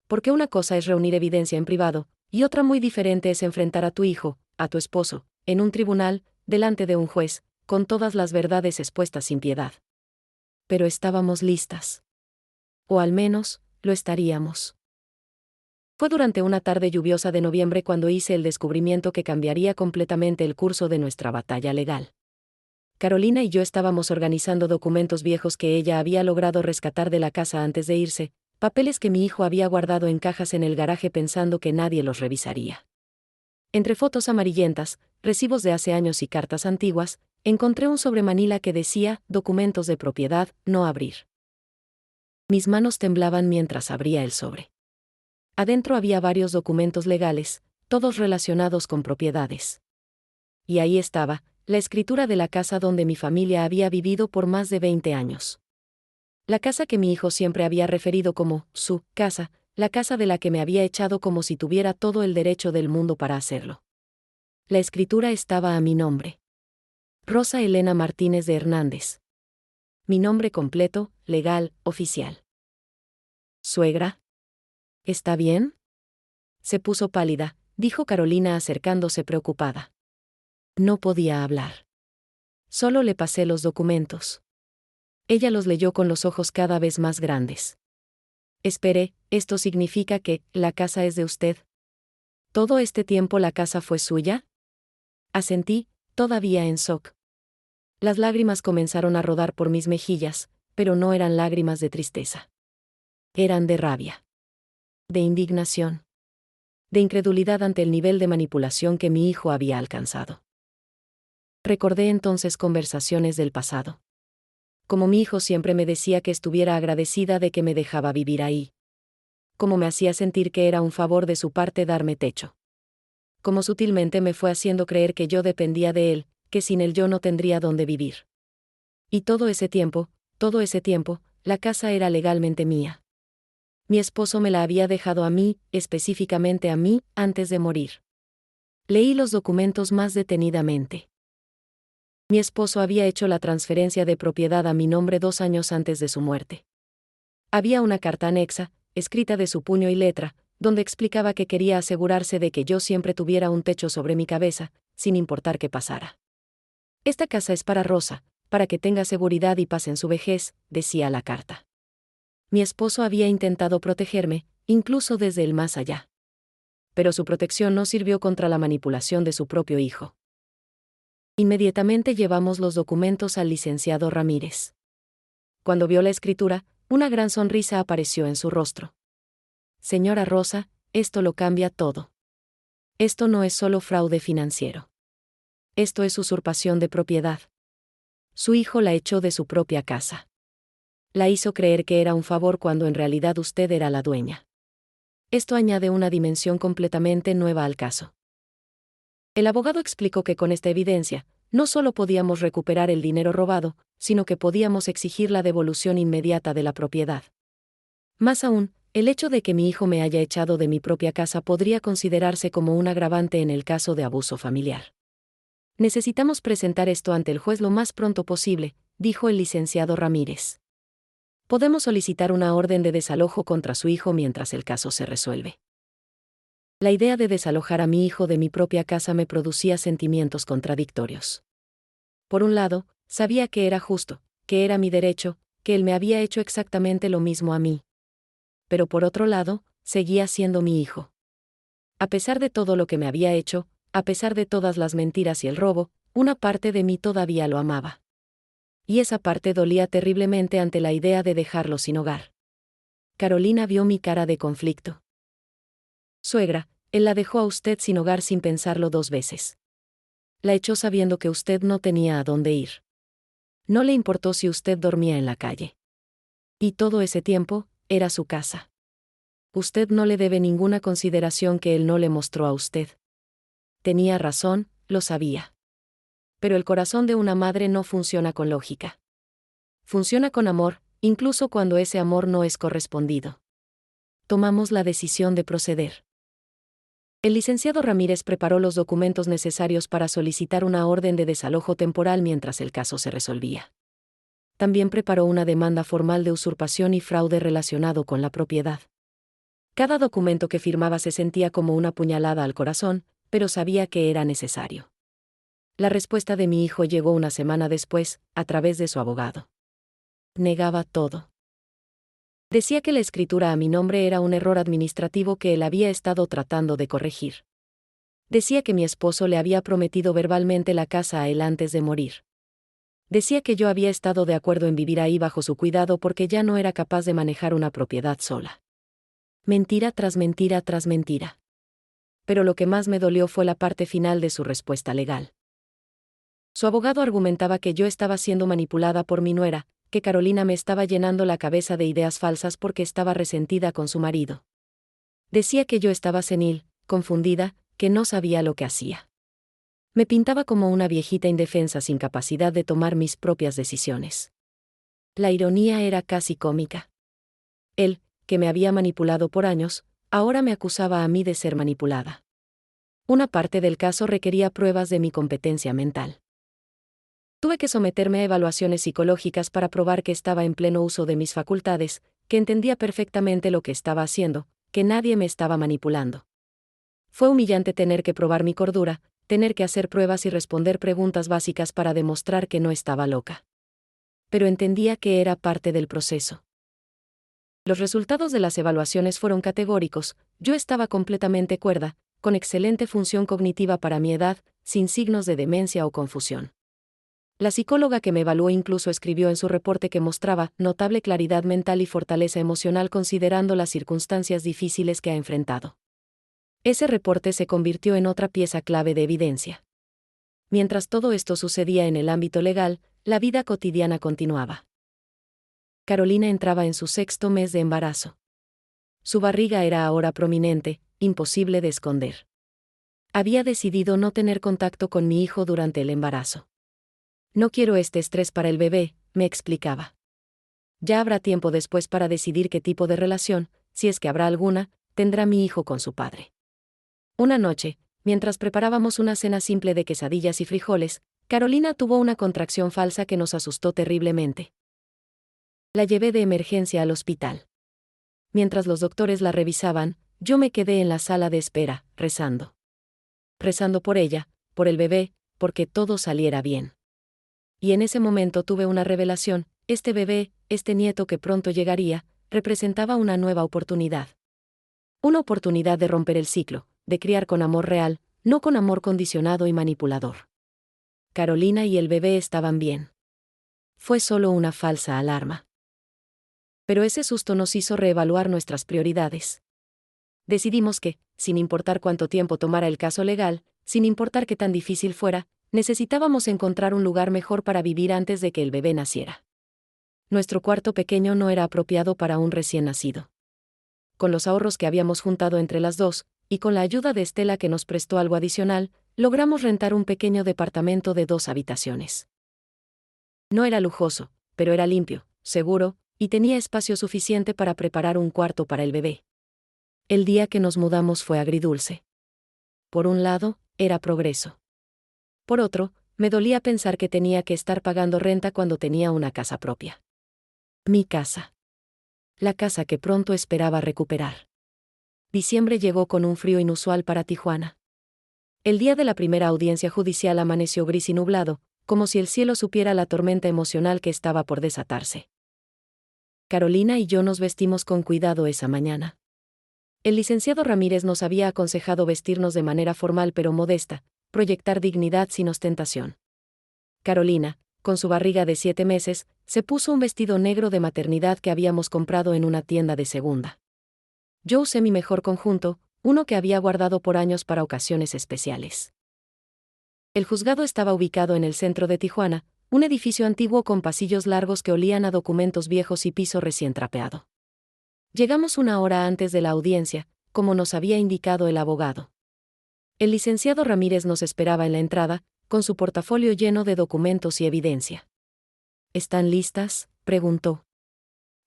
Porque una cosa es reunir evidencia en privado, y otra muy diferente es enfrentar a tu hijo, a tu esposo, en un tribunal, delante de un juez, con todas las verdades expuestas sin piedad. Pero estábamos listas. O al menos, lo estaríamos. Fue durante una tarde lluviosa de noviembre cuando hice el descubrimiento que cambiaría completamente el curso de nuestra batalla legal. Carolina y yo estábamos organizando documentos viejos que ella había logrado rescatar de la casa antes de irse, papeles que mi hijo había guardado en cajas en el garaje pensando que nadie los revisaría. Entre fotos amarillentas, recibos de hace años y cartas antiguas, encontré un sobre manila que decía: documentos de propiedad, no abrir. Mis manos temblaban mientras abría el sobre. Adentro había varios documentos legales, todos relacionados con propiedades. Y ahí estaba, la escritura de la casa donde mi familia había vivido por más de 20 años. La casa que mi hijo siempre había referido como su casa, la casa de la que me había echado como si tuviera todo el derecho del mundo para hacerlo. La escritura estaba a mi nombre. Rosa Elena Martínez de Hernández. Mi nombre completo, legal, oficial. ¿Suegra? ¿Está bien? Se puso pálida, dijo Carolina acercándose preocupada. No podía hablar. Solo le pasé los documentos. Ella los leyó con los ojos cada vez más grandes. Espere, ¿esto significa que la casa es de usted? ¿Todo este tiempo la casa fue suya? Asentí, todavía en shock. Las lágrimas comenzaron a rodar por mis mejillas, pero no eran lágrimas de tristeza. Eran de rabia. De indignación. De incredulidad ante el nivel de manipulación que mi hijo había alcanzado. Recordé entonces conversaciones del pasado. Como mi hijo siempre me decía que estuviera agradecida de que me dejaba vivir ahí. Como me hacía sentir que era un favor de su parte darme techo. Como sutilmente me fue haciendo creer que yo dependía de él, que sin él yo no tendría dónde vivir. Y todo ese tiempo, la casa era legalmente mía. Mi esposo me la había dejado a mí, específicamente a mí, antes de morir. Leí los documentos más detenidamente. Mi esposo había hecho la transferencia de propiedad a mi nombre 2 años antes de su muerte. Había una carta anexa, escrita de su puño y letra, donde explicaba que quería asegurarse de que yo siempre tuviera un techo sobre mi cabeza, sin importar qué pasara. Esta casa es para Rosa, para que tenga seguridad y paz en su vejez, decía la carta. Mi esposo había intentado protegerme, incluso desde el más allá. Pero su protección no sirvió contra la manipulación de su propio hijo. Inmediatamente llevamos los documentos al licenciado Ramírez. Cuando vio la escritura, una gran sonrisa apareció en su rostro. Señora Rosa, esto lo cambia todo. Esto no es solo fraude financiero. Esto es usurpación de propiedad. Su hijo la echó de su propia casa. La hizo creer que era un favor cuando en realidad usted era la dueña. Esto añade una dimensión completamente nueva al caso. El abogado explicó que con esta evidencia, no solo podíamos recuperar el dinero robado, sino que podíamos exigir la devolución inmediata de la propiedad. Más aún, El hecho de que mi hijo me haya echado de mi propia casa podría considerarse como un agravante en el caso de abuso familiar. Necesitamos presentar esto ante el juez lo más pronto posible, dijo el licenciado Ramírez. Podemos solicitar una orden de desalojo contra su hijo mientras el caso se resuelve. La idea de desalojar a mi hijo de mi propia casa me producía sentimientos contradictorios. Por un lado, sabía que era justo, que era mi derecho, que él me había hecho exactamente lo mismo a mí. Pero por otro lado, seguía siendo mi hijo. A pesar de todo lo que me había hecho, a pesar de todas las mentiras y el robo, una parte de mí todavía lo amaba. Y esa parte dolía terriblemente ante la idea de dejarlo sin hogar. Carolina vio mi cara de conflicto. Suegra, él la dejó a usted sin hogar sin pensarlo 2 veces. La echó sabiendo que usted no tenía a dónde ir. No le importó si usted dormía en la calle. Y todo ese tiempo, era su casa. Usted no le debe ninguna consideración que él no le mostró a usted. Tenía razón, lo sabía. Pero el corazón de una madre no funciona con lógica. Funciona con amor, incluso cuando ese amor no es correspondido. Tomamos la decisión de proceder. El licenciado Ramírez preparó los documentos necesarios para solicitar una orden de desalojo temporal mientras el caso se resolvía. También preparó una demanda formal de usurpación y fraude relacionado con la propiedad. Cada documento que firmaba se sentía como una puñalada al corazón, pero sabía que era necesario. La respuesta de mi hijo llegó una semana después, a través de su abogado. Negaba todo. Decía que la escritura a mi nombre era un error administrativo que él había estado tratando de corregir. Decía que mi esposo le había prometido verbalmente la casa a él antes de morir. Decía que yo había estado de acuerdo en vivir ahí bajo su cuidado porque ya no era capaz de manejar una propiedad sola. Mentira tras mentira tras mentira. Pero lo que más me dolió fue la parte final de su respuesta legal. Su abogado argumentaba que yo estaba siendo manipulada por mi nuera, que Carolina me estaba llenando la cabeza de ideas falsas porque estaba resentida con su marido. Decía que yo estaba senil, confundida, que no sabía lo que hacía. Me pintaba como una viejita indefensa sin capacidad de tomar mis propias decisiones. La ironía era casi cómica. Él, que me había manipulado por años, ahora me acusaba a mí de ser manipulada. Una parte del caso requería pruebas de mi competencia mental. Tuve que someterme a evaluaciones psicológicas para probar que estaba en pleno uso de mis facultades, que entendía perfectamente lo que estaba haciendo, que nadie me estaba manipulando. Fue humillante tener que probar mi cordura, tener que hacer pruebas y responder preguntas básicas para demostrar que no estaba loca. Pero entendía que era parte del proceso. Los resultados de las evaluaciones fueron categóricos. Yo estaba completamente cuerda, con excelente función cognitiva para mi edad, sin signos de demencia o confusión. La psicóloga que me evaluó incluso escribió en su reporte que mostraba notable claridad mental y fortaleza emocional considerando las circunstancias difíciles que ha enfrentado. Ese reporte se convirtió en otra pieza clave de evidencia. Mientras todo esto sucedía en el ámbito legal, la vida cotidiana continuaba. Carolina entraba en su 6º mes de embarazo. Su barriga era ahora prominente, imposible de esconder. Había decidido no tener contacto con mi hijo durante el embarazo. No quiero este estrés para el bebé, me explicaba. Ya habrá tiempo después para decidir qué tipo de relación, si es que habrá alguna, tendrá mi hijo con su padre. Una noche, mientras preparábamos una cena simple de quesadillas y frijoles, Carolina tuvo una contracción falsa que nos asustó terriblemente. La llevé de emergencia al hospital. Mientras los doctores la revisaban, yo me quedé en la sala de espera, rezando. Rezando por ella, por el bebé, porque todo saliera bien. Y en ese momento tuve una revelación: este bebé, este nieto que pronto llegaría, representaba una nueva oportunidad. Una oportunidad de romper el ciclo, de criar con amor real, no con amor condicionado y manipulador. Carolina y el bebé estaban bien. Fue solo una falsa alarma. Pero ese susto nos hizo reevaluar nuestras prioridades. Decidimos que, sin importar cuánto tiempo tomara el caso legal, sin importar qué tan difícil fuera, necesitábamos encontrar un lugar mejor para vivir antes de que el bebé naciera. Nuestro cuarto pequeño no era apropiado para un recién nacido. Con los ahorros que habíamos juntado entre las dos, y con la ayuda de Estela que nos prestó algo adicional, logramos rentar un pequeño departamento de 2 habitaciones. No era lujoso, pero era limpio, seguro, y tenía espacio suficiente para preparar un cuarto para el bebé. El día que nos mudamos fue agridulce. Por un lado, era progreso. Por otro, me dolía pensar que tenía que estar pagando renta cuando tenía una casa propia. Mi casa. La casa que pronto esperaba recuperar. Diciembre llegó con un frío inusual para Tijuana. El día de la primera audiencia judicial amaneció gris y nublado, como si el cielo supiera la tormenta emocional que estaba por desatarse. Carolina y yo nos vestimos con cuidado esa mañana. El licenciado Ramírez nos había aconsejado vestirnos de manera formal pero modesta, proyectar dignidad sin ostentación. Carolina, con su barriga de 7 meses, se puso un vestido negro de maternidad que habíamos comprado en una tienda de segunda. Yo usé mi mejor conjunto, uno que había guardado por años para ocasiones especiales. El juzgado estaba ubicado en el centro de Tijuana, un edificio antiguo con pasillos largos que olían a documentos viejos y piso recién trapeado. Llegamos una hora antes de la audiencia, como nos había indicado el abogado. El licenciado Ramírez nos esperaba en la entrada, con su portafolio lleno de documentos y evidencia. ¿Están listas?, preguntó.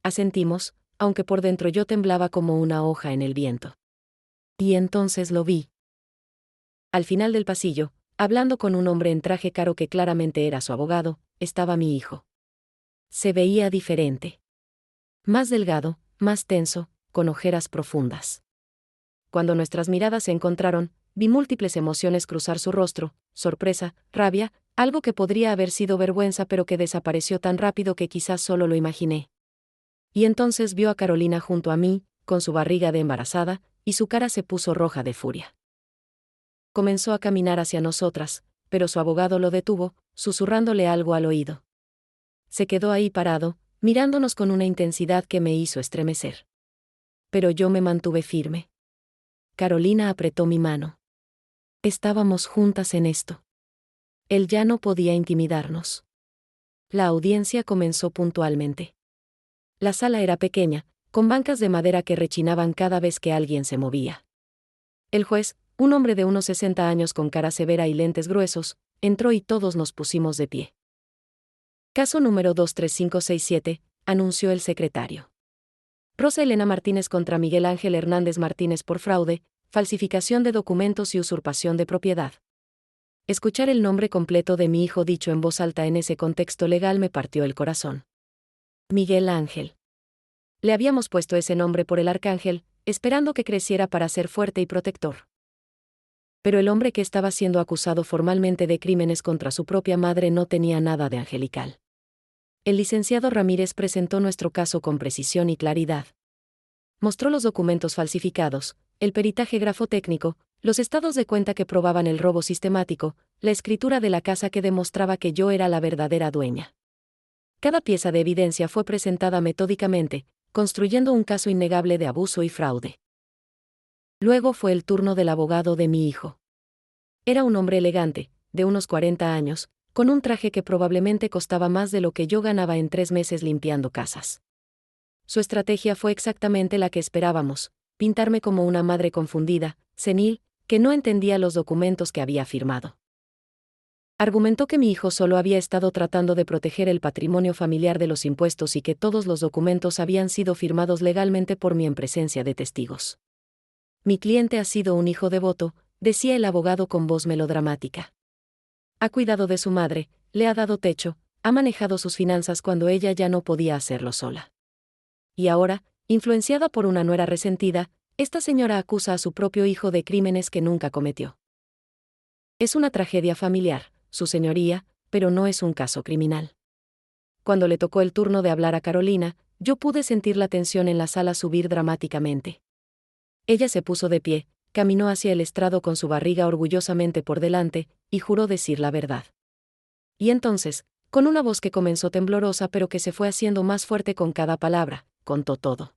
Asentimos, aunque por dentro yo temblaba como una hoja en el viento. Y entonces lo vi. Al final del pasillo, hablando con un hombre en traje caro que claramente era su abogado, estaba mi hijo. Se veía diferente. Más delgado, más tenso, con ojeras profundas. Cuando nuestras miradas se encontraron, vi múltiples emociones cruzar su rostro: sorpresa, rabia, algo que podría haber sido vergüenza pero que desapareció tan rápido que quizás solo lo imaginé. Y entonces vio a Carolina junto a mí, con su barriga de embarazada, y su cara se puso roja de furia. Comenzó a caminar hacia nosotras, pero su abogado lo detuvo, susurrándole algo al oído. Se quedó ahí parado, mirándonos con una intensidad que me hizo estremecer. Pero yo me mantuve firme. Carolina apretó mi mano. Estábamos juntas en esto. Él ya no podía intimidarnos. La audiencia comenzó puntualmente. La sala era pequeña, con bancas de madera que rechinaban cada vez que alguien se movía. El juez, un hombre de unos 60 años con cara severa y lentes gruesos, entró y todos nos pusimos de pie. Caso número 23567, anunció el secretario. Rosa Elena Martínez contra Miguel Ángel Hernández Martínez por fraude, falsificación de documentos y usurpación de propiedad. Escuchar el nombre completo de mi hijo dicho en voz alta en ese contexto legal me partió el corazón. Miguel Ángel. Le habíamos puesto ese nombre por el arcángel, esperando que creciera para ser fuerte y protector. Pero el hombre que estaba siendo acusado formalmente de crímenes contra su propia madre no tenía nada de angelical. El licenciado Ramírez presentó nuestro caso con precisión y claridad. Mostró los documentos falsificados, el peritaje grafotécnico, los estados de cuenta que probaban el robo sistemático, la escritura de la casa que demostraba que yo era la verdadera dueña. Cada pieza de evidencia fue presentada metódicamente, construyendo un caso innegable de abuso y fraude. Luego fue el turno del abogado de mi hijo. Era un hombre elegante, de unos 40 años, con un traje que probablemente costaba más de lo que yo ganaba en 3 meses limpiando casas. Su estrategia fue exactamente la que esperábamos: pintarme como una madre confundida, senil, que no entendía los documentos que había firmado. Argumentó que mi hijo solo había estado tratando de proteger el patrimonio familiar de los impuestos y que todos los documentos habían sido firmados legalmente por mí en presencia de testigos. Mi cliente ha sido un hijo devoto, decía el abogado con voz melodramática. Ha cuidado de su madre, le ha dado techo, ha manejado sus finanzas cuando ella ya no podía hacerlo sola. Y ahora, influenciada por una nuera resentida, esta señora acusa a su propio hijo de crímenes que nunca cometió. Es una tragedia familiar, su señoría, pero no es un caso criminal. Cuando le tocó el turno de hablar a Carolina, yo pude sentir la tensión en la sala subir dramáticamente. Ella se puso de pie, caminó hacia el estrado con su barriga orgullosamente por delante, y juró decir la verdad. Y entonces, con una voz que comenzó temblorosa pero que se fue haciendo más fuerte con cada palabra, contó todo.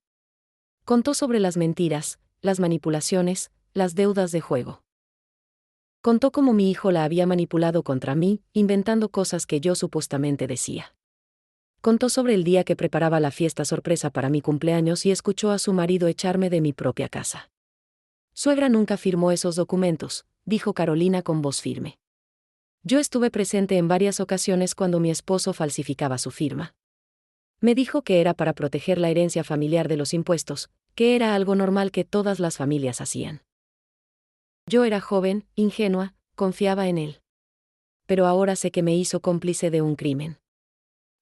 Contó sobre las mentiras, las manipulaciones, las deudas de juego. Contó cómo mi hijo la había manipulado contra mí, inventando cosas que yo supuestamente decía. Contó sobre el día que preparaba la fiesta sorpresa para mi cumpleaños y escuchó a su marido echarme de mi propia casa. Suegra nunca firmó esos documentos, dijo Carolina con voz firme. Yo estuve presente en varias ocasiones cuando mi esposo falsificaba su firma. Me dijo que era para proteger la herencia familiar de los impuestos, que era algo normal que todas las familias hacían. Yo era joven, ingenua, confiaba en él. Pero ahora sé que me hizo cómplice de un crimen.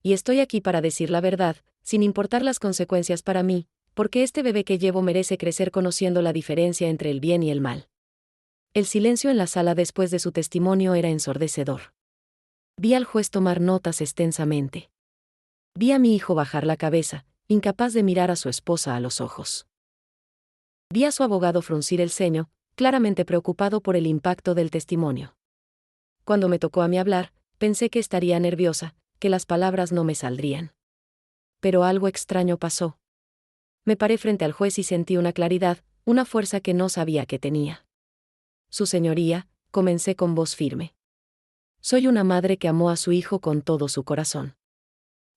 Y estoy aquí para decir la verdad, sin importar las consecuencias para mí, porque este bebé que llevo merece crecer conociendo la diferencia entre el bien y el mal. El silencio en la sala después de su testimonio era ensordecedor. Vi al juez tomar notas extensamente. Vi a mi hijo bajar la cabeza, incapaz de mirar a su esposa a los ojos. Vi a su abogado fruncir el ceño, claramente preocupado por el impacto del testimonio. Cuando me tocó a mí hablar, pensé que estaría nerviosa, que las palabras no me saldrían. Pero algo extraño pasó. Me paré frente al juez y sentí una claridad, una fuerza que no sabía que tenía. Su señoría, comencé con voz firme. Soy una madre que amó a su hijo con todo su corazón.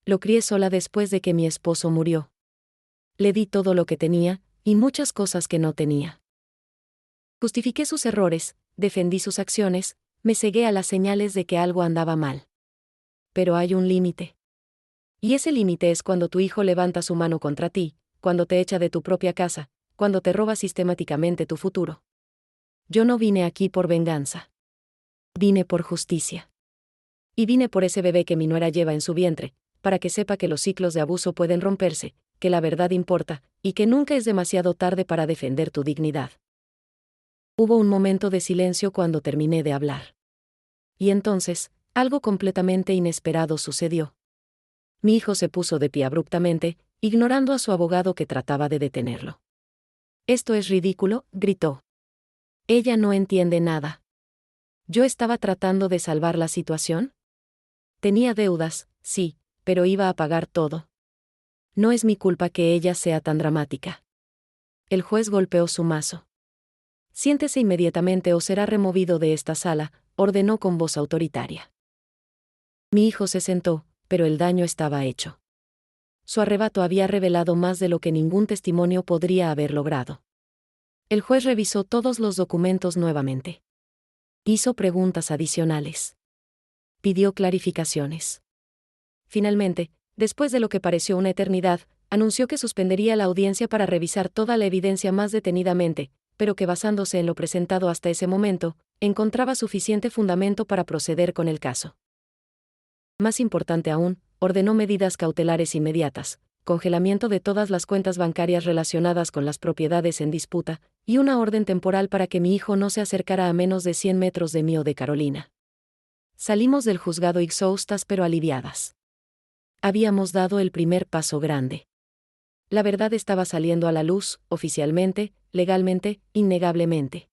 Lo crié sola después de que mi esposo murió. Le di todo lo que tenía, y muchas cosas que no tenía. Justifiqué sus errores, defendí sus acciones, me cegué a las señales de que algo andaba mal. Pero hay un límite. Y ese límite es cuando tu hijo levanta su mano contra ti, cuando te echa de tu propia casa, cuando te roba sistemáticamente tu futuro. Yo no vine aquí por venganza. Vine por justicia. Y vine por ese bebé que mi nuera lleva en su vientre, para que sepa que los ciclos de abuso pueden romperse, que la verdad importa, y que nunca es demasiado tarde para defender tu dignidad. Hubo un momento de silencio cuando terminé de hablar. Y entonces, algo completamente inesperado sucedió. Mi hijo se puso de pie abruptamente, ignorando a su abogado que trataba de detenerlo. «Esto es ridículo», gritó. «Ella no entiende nada. ¿Yo estaba tratando de salvar la situación? Tenía deudas, sí, pero iba a pagar todo. No es mi culpa que ella sea tan dramática». El juez golpeó su mazo. «Siéntese inmediatamente o será removido de esta sala», ordenó con voz autoritaria. Mi hijo se sentó, pero el daño estaba hecho. Su arrebato había revelado más de lo que ningún testimonio podría haber logrado. El juez revisó todos los documentos nuevamente. Hizo preguntas adicionales. Pidió clarificaciones. Finalmente, después de lo que pareció una eternidad, anunció que suspendería la audiencia para revisar toda la evidencia más detenidamente, pero que basándose en lo presentado hasta ese momento, encontraba suficiente fundamento para proceder con el caso. Más importante aún, ordenó medidas cautelares inmediatas, congelamiento de todas las cuentas bancarias relacionadas con las propiedades en disputa, y una orden temporal para que mi hijo no se acercara a menos de 100 metros de mí o de Carolina. Salimos del juzgado exhaustas pero aliviadas. Habíamos dado el primer paso grande. La verdad estaba saliendo a la luz, oficialmente, legalmente, innegablemente.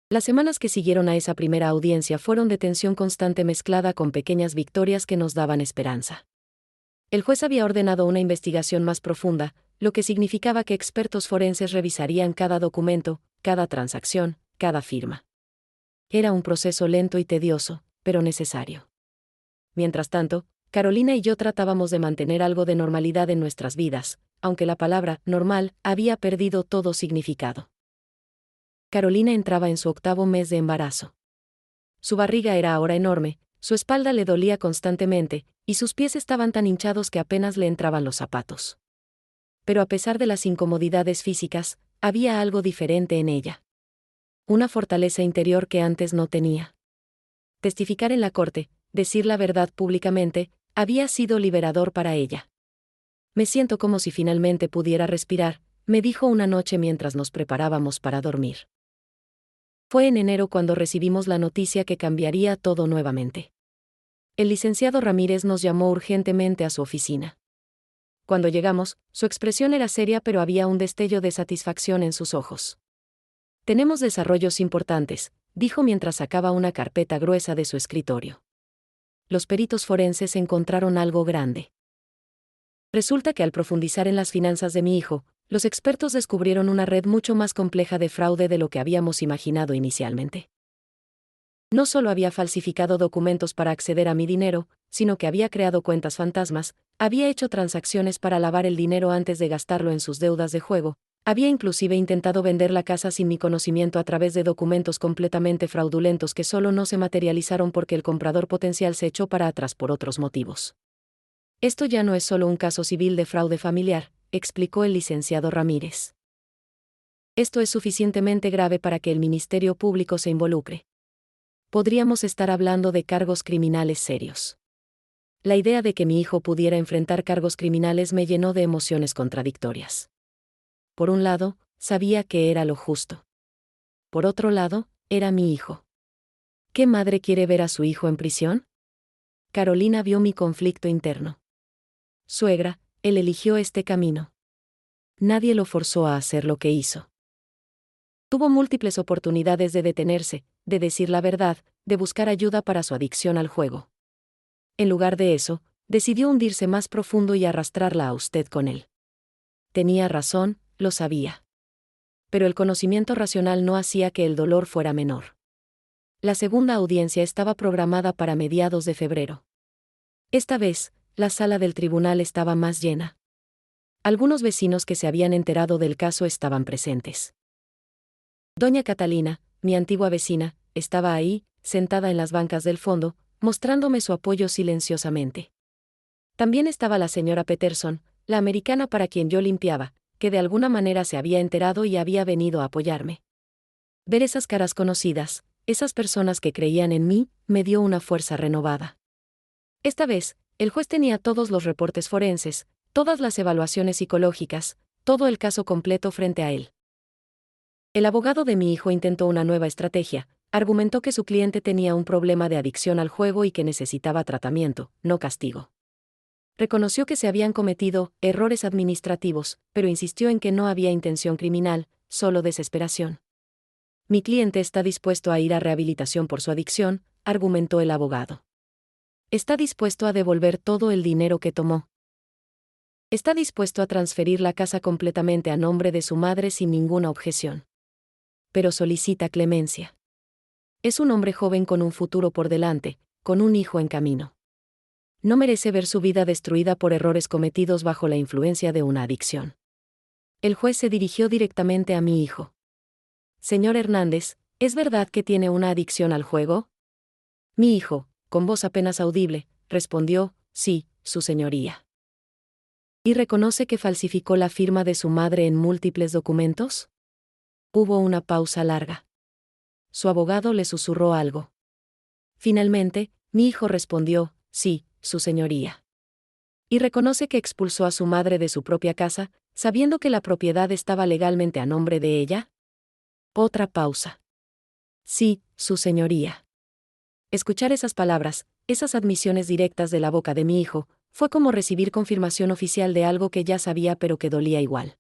Las semanas que siguieron a esa primera audiencia fueron de tensión constante mezclada con pequeñas victorias que nos daban esperanza. El juez había ordenado una investigación más profunda, lo que significaba que expertos forenses revisarían cada documento, cada transacción, cada firma. Era un proceso lento y tedioso, pero necesario. Mientras tanto, Carolina y yo tratábamos de mantener algo de normalidad en nuestras vidas, aunque la palabra «normal» había perdido todo significado. Carolina entraba en su 8º mes de embarazo. Su barriga era ahora enorme, su espalda le dolía constantemente, y sus pies estaban tan hinchados que apenas le entraban los zapatos. Pero a pesar de las incomodidades físicas, había algo diferente en ella. Una fortaleza interior que antes no tenía. Testificar en la corte, decir la verdad públicamente, había sido liberador para ella. «Me siento como si finalmente pudiera respirar», me dijo una noche mientras nos preparábamos para dormir. Fue en enero cuando recibimos la noticia que cambiaría todo nuevamente. El licenciado Ramírez nos llamó urgentemente a su oficina. Cuando llegamos, su expresión era seria pero había un destello de satisfacción en sus ojos. «Tenemos desarrollos importantes», dijo mientras sacaba una carpeta gruesa de su escritorio. Los peritos forenses encontraron algo grande. Resulta que al profundizar en las finanzas de mi hijo, los expertos descubrieron una red mucho más compleja de fraude de lo que habíamos imaginado inicialmente. No solo había falsificado documentos para acceder a mi dinero, sino que había creado cuentas fantasmas, había hecho transacciones para lavar el dinero antes de gastarlo en sus deudas de juego, había inclusive intentado vender la casa sin mi conocimiento a través de documentos completamente fraudulentos que solo no se materializaron porque el comprador potencial se echó para atrás por otros motivos. Esto ya no es solo un caso civil de fraude familiar, explicó el licenciado Ramírez. Esto es suficientemente grave para que el Ministerio Público se involucre. Podríamos estar hablando de cargos criminales serios. La idea de que mi hijo pudiera enfrentar cargos criminales me llenó de emociones contradictorias. Por un lado, sabía que era lo justo. Por otro lado, era mi hijo. ¿Qué madre quiere ver a su hijo en prisión? Carolina vio mi conflicto interno. Suegra, él eligió este camino. Nadie lo forzó a hacer lo que hizo. Tuvo múltiples oportunidades de detenerse, de decir la verdad, de buscar ayuda para su adicción al juego. En lugar de eso, decidió hundirse más profundo y arrastrarla a usted con él. Tenía razón, lo sabía. Pero el conocimiento racional no hacía que el dolor fuera menor. La segunda audiencia estaba programada para mediados de febrero. Esta vez, la sala del tribunal estaba más llena. Algunos vecinos que se habían enterado del caso estaban presentes. Doña Catalina, mi antigua vecina, estaba ahí, sentada en las bancas del fondo, mostrándome su apoyo silenciosamente. También estaba la señora Peterson, la americana para quien yo limpiaba, que de alguna manera se había enterado y había venido a apoyarme. Ver esas caras conocidas, esas personas que creían en mí, me dio una fuerza renovada. Esta vez, el juez tenía todos los reportes forenses, todas las evaluaciones psicológicas, todo el caso completo frente a él. El abogado de mi hijo intentó una nueva estrategia, argumentó que su cliente tenía un problema de adicción al juego y que necesitaba tratamiento, no castigo. Reconoció que se habían cometido errores administrativos, pero insistió en que no había intención criminal, solo desesperación. Mi cliente está dispuesto a ir a rehabilitación por su adicción, argumentó el abogado. Está dispuesto a devolver todo el dinero que tomó. Está dispuesto a transferir la casa completamente a nombre de su madre sin ninguna objeción. Pero solicita clemencia. Es un hombre joven con un futuro por delante, con un hijo en camino. No merece ver su vida destruida por errores cometidos bajo la influencia de una adicción. El juez se dirigió directamente a mi hijo. Señor Hernández, ¿es verdad que tiene una adicción al juego? Mi hijo, con voz apenas audible, respondió, sí, su señoría. ¿Y reconoce que falsificó la firma de su madre en múltiples documentos? Hubo una pausa larga. Su abogado le susurró algo. Finalmente, mi hijo respondió, sí, su señoría. ¿Y reconoce que expulsó a su madre de su propia casa, sabiendo que la propiedad estaba legalmente a nombre de ella? Otra pausa. Sí, su señoría. Escuchar esas palabras, esas admisiones directas de la boca de mi hijo, fue como recibir confirmación oficial de algo que ya sabía pero que dolía igual.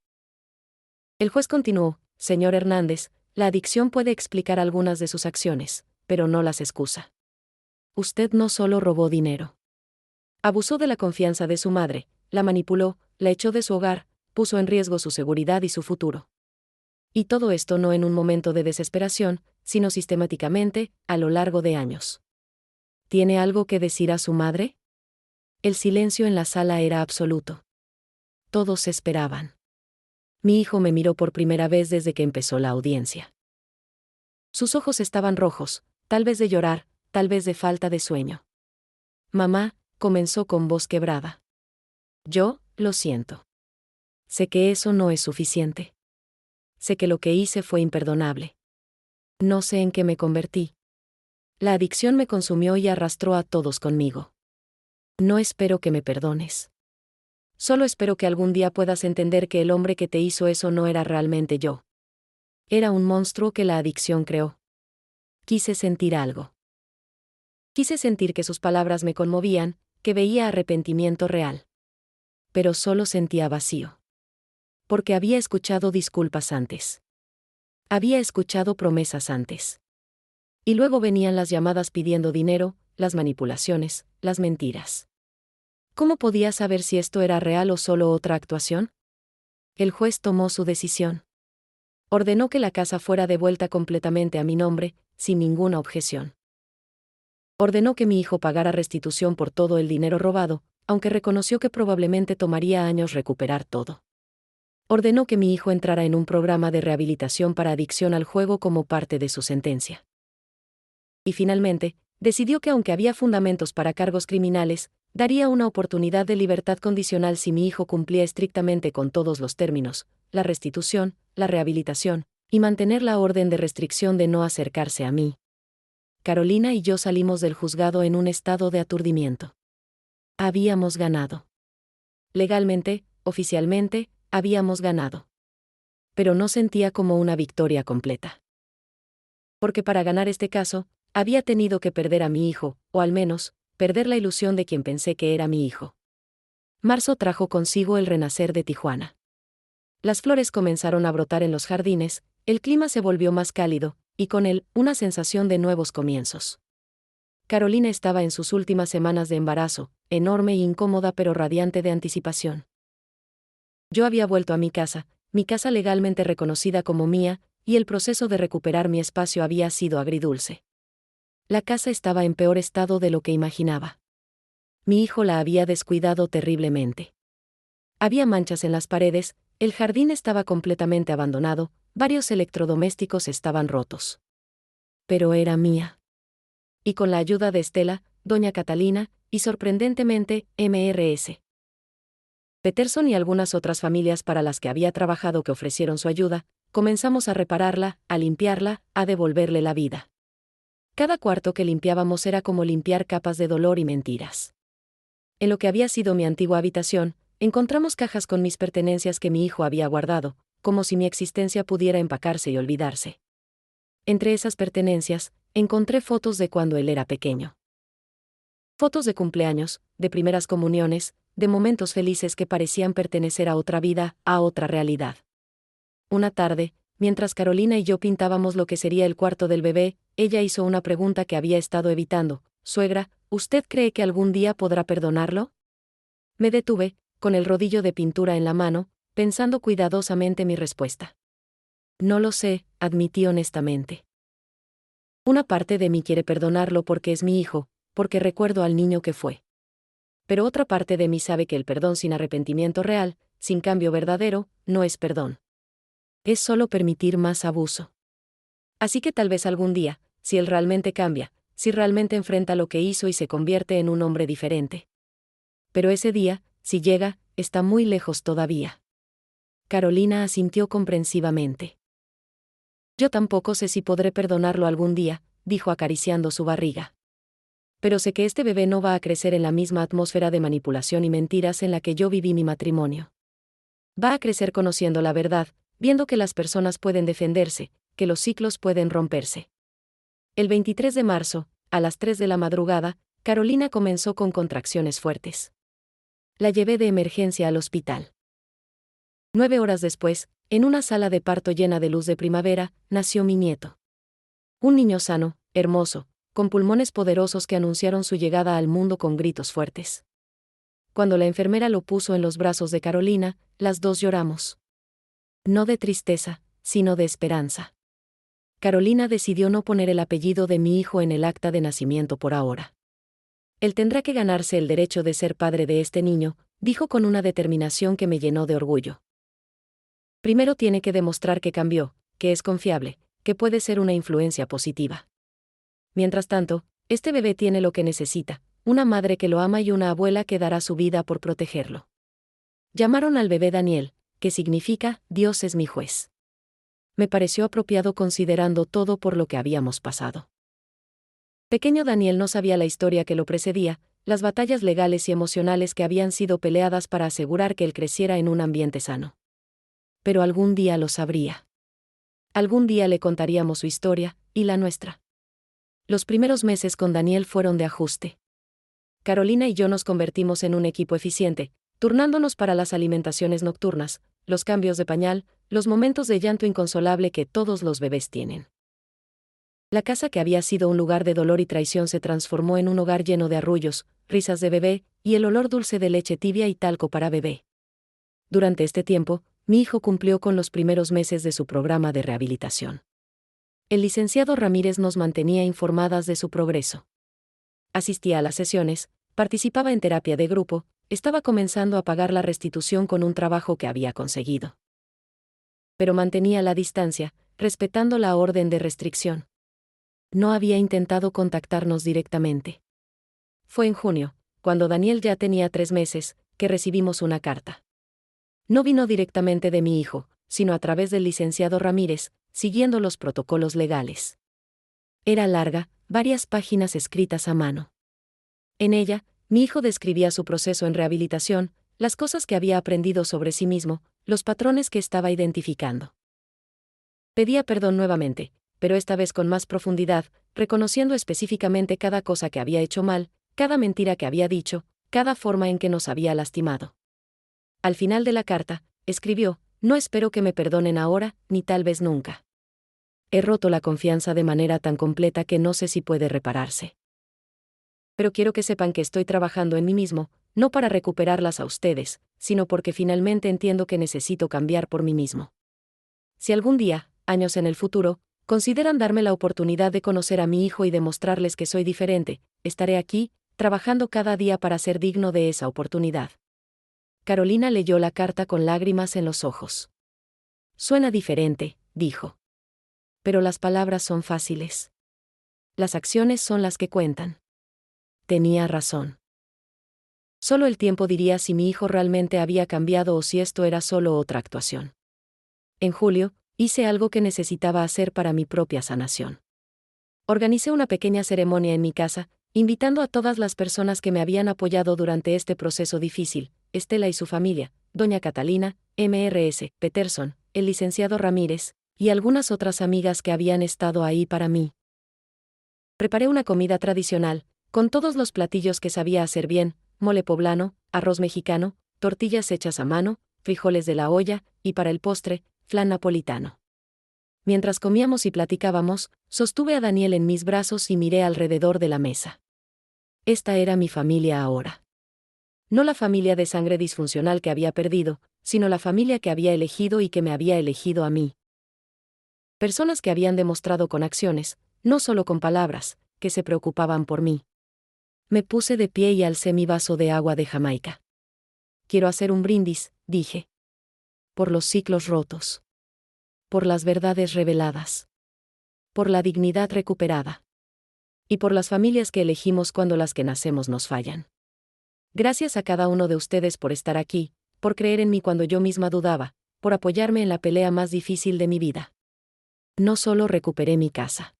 El juez continuó, señor Hernández, la adicción puede explicar algunas de sus acciones, pero no las excusa. Usted no solo robó dinero. Abusó de la confianza de su madre, la manipuló, la echó de su hogar, puso en riesgo su seguridad y su futuro. Y todo esto no en un momento de desesperación, sino sistemáticamente, a lo largo de años. ¿Tiene algo que decir a su madre? El silencio en la sala era absoluto. Todos esperaban. Mi hijo me miró por primera vez desde que empezó la audiencia. Sus ojos estaban rojos, tal vez de llorar, tal vez de falta de sueño. Mamá, comenzó con voz quebrada. Yo, lo siento. Sé que eso no es suficiente. Sé que lo que hice fue imperdonable. No sé en qué me convertí. La adicción me consumió y arrastró a todos conmigo. No espero que me perdones. Solo espero que algún día puedas entender que el hombre que te hizo eso no era realmente yo. Era un monstruo que la adicción creó. Quise sentir algo. Quise sentir que sus palabras me conmovían, que veía arrepentimiento real. Pero solo sentía vacío. Porque había escuchado disculpas antes. Había escuchado promesas antes. Y luego venían las llamadas pidiendo dinero, las manipulaciones, las mentiras. ¿Cómo podía saber si esto era real o solo otra actuación? El juez tomó su decisión. Ordenó que la casa fuera devuelta completamente a mi nombre, sin ninguna objeción. Ordenó que mi hijo pagara restitución por todo el dinero robado, aunque reconoció que probablemente tomaría años recuperar todo. Ordenó que mi hijo entrara en un programa de rehabilitación para adicción al juego como parte de su sentencia. Y finalmente, decidió que aunque había fundamentos para cargos criminales, Daría una oportunidad de libertad condicional si mi hijo cumplía estrictamente con todos los términos, la restitución, la rehabilitación, y mantener la orden de restricción de no acercarse a mí. Carolina y yo salimos del juzgado en un estado de aturdimiento. Habíamos ganado. Legalmente, oficialmente, habíamos ganado. Pero no sentía como una victoria completa. Porque para ganar este caso, había tenido que perder a mi hijo, o al menos, perder la ilusión de quien pensé que era mi hijo. Marzo trajo consigo el renacer de Tijuana. Las flores comenzaron a brotar en los jardines, el clima se volvió más cálido, y con él, una sensación de nuevos comienzos. Carolina estaba en sus últimas semanas de embarazo, enorme e incómoda pero radiante de anticipación. Yo había vuelto a mi casa legalmente reconocida como mía, y el proceso de recuperar mi espacio había sido agridulce. La casa estaba en peor estado de lo que imaginaba. Mi hijo la había descuidado terriblemente. Había manchas en las paredes, el jardín estaba completamente abandonado, varios electrodomésticos estaban rotos. Pero era mía. Y con la ayuda de Estela, doña Catalina, y sorprendentemente, Mrs. Peterson y algunas otras familias para las que había trabajado que ofrecieron su ayuda, comenzamos a repararla, a limpiarla, a devolverle la vida. Cada cuarto que limpiábamos era como limpiar capas de dolor y mentiras. En lo que había sido mi antigua habitación, encontramos cajas con mis pertenencias que mi hijo había guardado, como si mi existencia pudiera empacarse y olvidarse. Entre esas pertenencias, encontré fotos de cuando él era pequeño. Fotos de cumpleaños, de primeras comuniones, de momentos felices que parecían pertenecer a otra vida, a otra realidad. Una tarde, mientras Carolina y yo pintábamos lo que sería el cuarto del bebé, ella hizo una pregunta que había estado evitando. Suegra, ¿usted cree que algún día podrá perdonarlo? Me detuve, con el rodillo de pintura en la mano, pensando cuidadosamente mi respuesta. No lo sé, admití honestamente. Una parte de mí quiere perdonarlo porque es mi hijo, porque recuerdo al niño que fue. Pero otra parte de mí sabe que el perdón sin arrepentimiento real, sin cambio verdadero, no es perdón. Es solo permitir más abuso. Así que tal vez algún día, si él realmente cambia, si realmente enfrenta lo que hizo y se convierte en un hombre diferente. Pero ese día, si llega, está muy lejos todavía. Carolina asintió comprensivamente. Yo tampoco sé si podré perdonarlo algún día, dijo acariciando su barriga. Pero sé que este bebé no va a crecer en la misma atmósfera de manipulación y mentiras en la que yo viví mi matrimonio. Va a crecer conociendo la verdad, viendo que las personas pueden defenderse, que los ciclos pueden romperse. El 23 de marzo, a las 3 de la madrugada, Carolina comenzó con contracciones fuertes. La llevé de emergencia al hospital. 9 horas después, en una sala de parto llena de luz de primavera, nació mi nieto. Un niño sano, hermoso, con pulmones poderosos que anunciaron su llegada al mundo con gritos fuertes. Cuando la enfermera lo puso en los brazos de Carolina, las dos lloramos. No de tristeza, sino de esperanza. Carolina decidió no poner el apellido de mi hijo en el acta de nacimiento por ahora. Él tendrá que ganarse el derecho de ser padre de este niño, dijo con una determinación que me llenó de orgullo. Primero tiene que demostrar que cambió, que es confiable, que puede ser una influencia positiva. Mientras tanto, este bebé tiene lo que necesita, una madre que lo ama y una abuela que dará su vida por protegerlo. Llamaron al bebé Daniel, que significa, Dios es mi juez. Me pareció apropiado considerando todo por lo que habíamos pasado. Pequeño Daniel no sabía la historia que lo precedía, las batallas legales y emocionales que habían sido peleadas para asegurar que él creciera en un ambiente sano. Pero algún día lo sabría. Algún día le contaríamos su historia, y la nuestra. Los primeros meses con Daniel fueron de ajuste. Carolina y yo nos convertimos en un equipo eficiente, turnándonos para las alimentaciones nocturnas, los cambios de pañal, los momentos de llanto inconsolable que todos los bebés tienen. La casa que había sido un lugar de dolor y traición se transformó en un hogar lleno de arrullos, risas de bebé, y el olor dulce de leche tibia y talco para bebé. Durante este tiempo, mi hijo cumplió con los primeros meses de su programa de rehabilitación. El licenciado Ramírez nos mantenía informadas de su progreso. Asistía a las sesiones, participaba en terapia de grupo, estaba comenzando a pagar la restitución con un trabajo que había conseguido. Pero mantenía la distancia, respetando la orden de restricción. No había intentado contactarnos directamente. Fue en junio, cuando Daniel ya tenía 3 meses, que recibimos una carta. No vino directamente de mi hijo, sino a través del licenciado Ramírez, siguiendo los protocolos legales. Era larga, varias páginas escritas a mano. En ella, mi hijo describía su proceso en rehabilitación, las cosas que había aprendido sobre sí mismo, los patrones que estaba identificando. Pedía perdón nuevamente, pero esta vez con más profundidad, reconociendo específicamente cada cosa que había hecho mal, cada mentira que había dicho, cada forma en que nos había lastimado. Al final de la carta, escribió: no espero que me perdonen ahora, ni tal vez nunca. He roto la confianza de manera tan completa que no sé si puede repararse. Pero quiero que sepan que estoy trabajando en mí mismo, no para recuperarlas a ustedes, sino porque finalmente entiendo que necesito cambiar por mí mismo. Si algún día, años en el futuro, consideran darme la oportunidad de conocer a mi hijo y demostrarles que soy diferente, estaré aquí, trabajando cada día para ser digno de esa oportunidad. Carolina leyó la carta con lágrimas en los ojos. Suena diferente, dijo. Pero las palabras son fáciles. Las acciones son las que cuentan. Tenía razón. Solo el tiempo diría si mi hijo realmente había cambiado o si esto era solo otra actuación. En julio, hice algo que necesitaba hacer para mi propia sanación. Organicé una pequeña ceremonia en mi casa, invitando a todas las personas que me habían apoyado durante este proceso difícil: Estela y su familia, doña Catalina, Mrs. Peterson, el licenciado Ramírez, y algunas otras amigas que habían estado ahí para mí. Preparé una comida tradicional, con todos los platillos que sabía hacer bien: mole poblano, arroz mexicano, tortillas hechas a mano, frijoles de la olla, y para el postre, flan napolitano. Mientras comíamos y platicábamos, sostuve a Daniel en mis brazos y miré alrededor de la mesa. Esta era mi familia ahora. No la familia de sangre disfuncional que había perdido, sino la familia que había elegido y que me había elegido a mí. Personas que habían demostrado con acciones, no solo con palabras, que se preocupaban por mí. Me puse de pie y alcé mi vaso de agua de Jamaica. Quiero hacer un brindis, dije. Por los ciclos rotos. Por las verdades reveladas. Por la dignidad recuperada. Y por las familias que elegimos cuando las que nacemos nos fallan. Gracias a cada uno de ustedes por estar aquí, por creer en mí cuando yo misma dudaba, por apoyarme en la pelea más difícil de mi vida. No solo recuperé mi casa.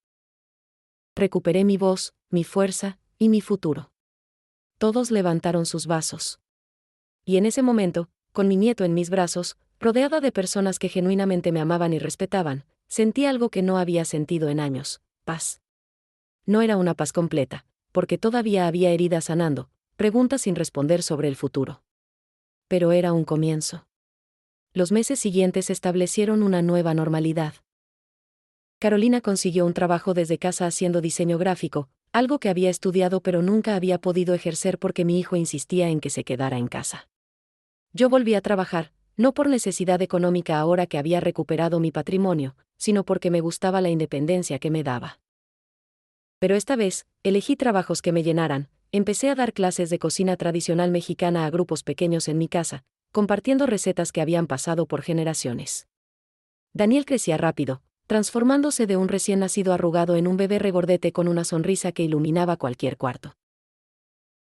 Recuperé mi voz, mi fuerza, y mi futuro. Todos levantaron sus vasos. Y en ese momento, con mi nieto en mis brazos, rodeada de personas que genuinamente me amaban y respetaban, sentí algo que no había sentido en años: paz. No era una paz completa, porque todavía había heridas sanando, preguntas sin responder sobre el futuro. Pero era un comienzo. Los meses siguientes establecieron una nueva normalidad. Carolina consiguió un trabajo desde casa haciendo diseño gráfico, algo que había estudiado pero nunca había podido ejercer porque mi hijo insistía en que se quedara en casa. Yo volví a trabajar, no por necesidad económica ahora que había recuperado mi patrimonio, sino porque me gustaba la independencia que me daba. Pero esta vez, elegí trabajos que me llenaran. Empecé a dar clases de cocina tradicional mexicana a grupos pequeños en mi casa, compartiendo recetas que habían pasado por generaciones. Daniel crecía rápido, transformándose de un recién nacido arrugado en un bebé regordete con una sonrisa que iluminaba cualquier cuarto.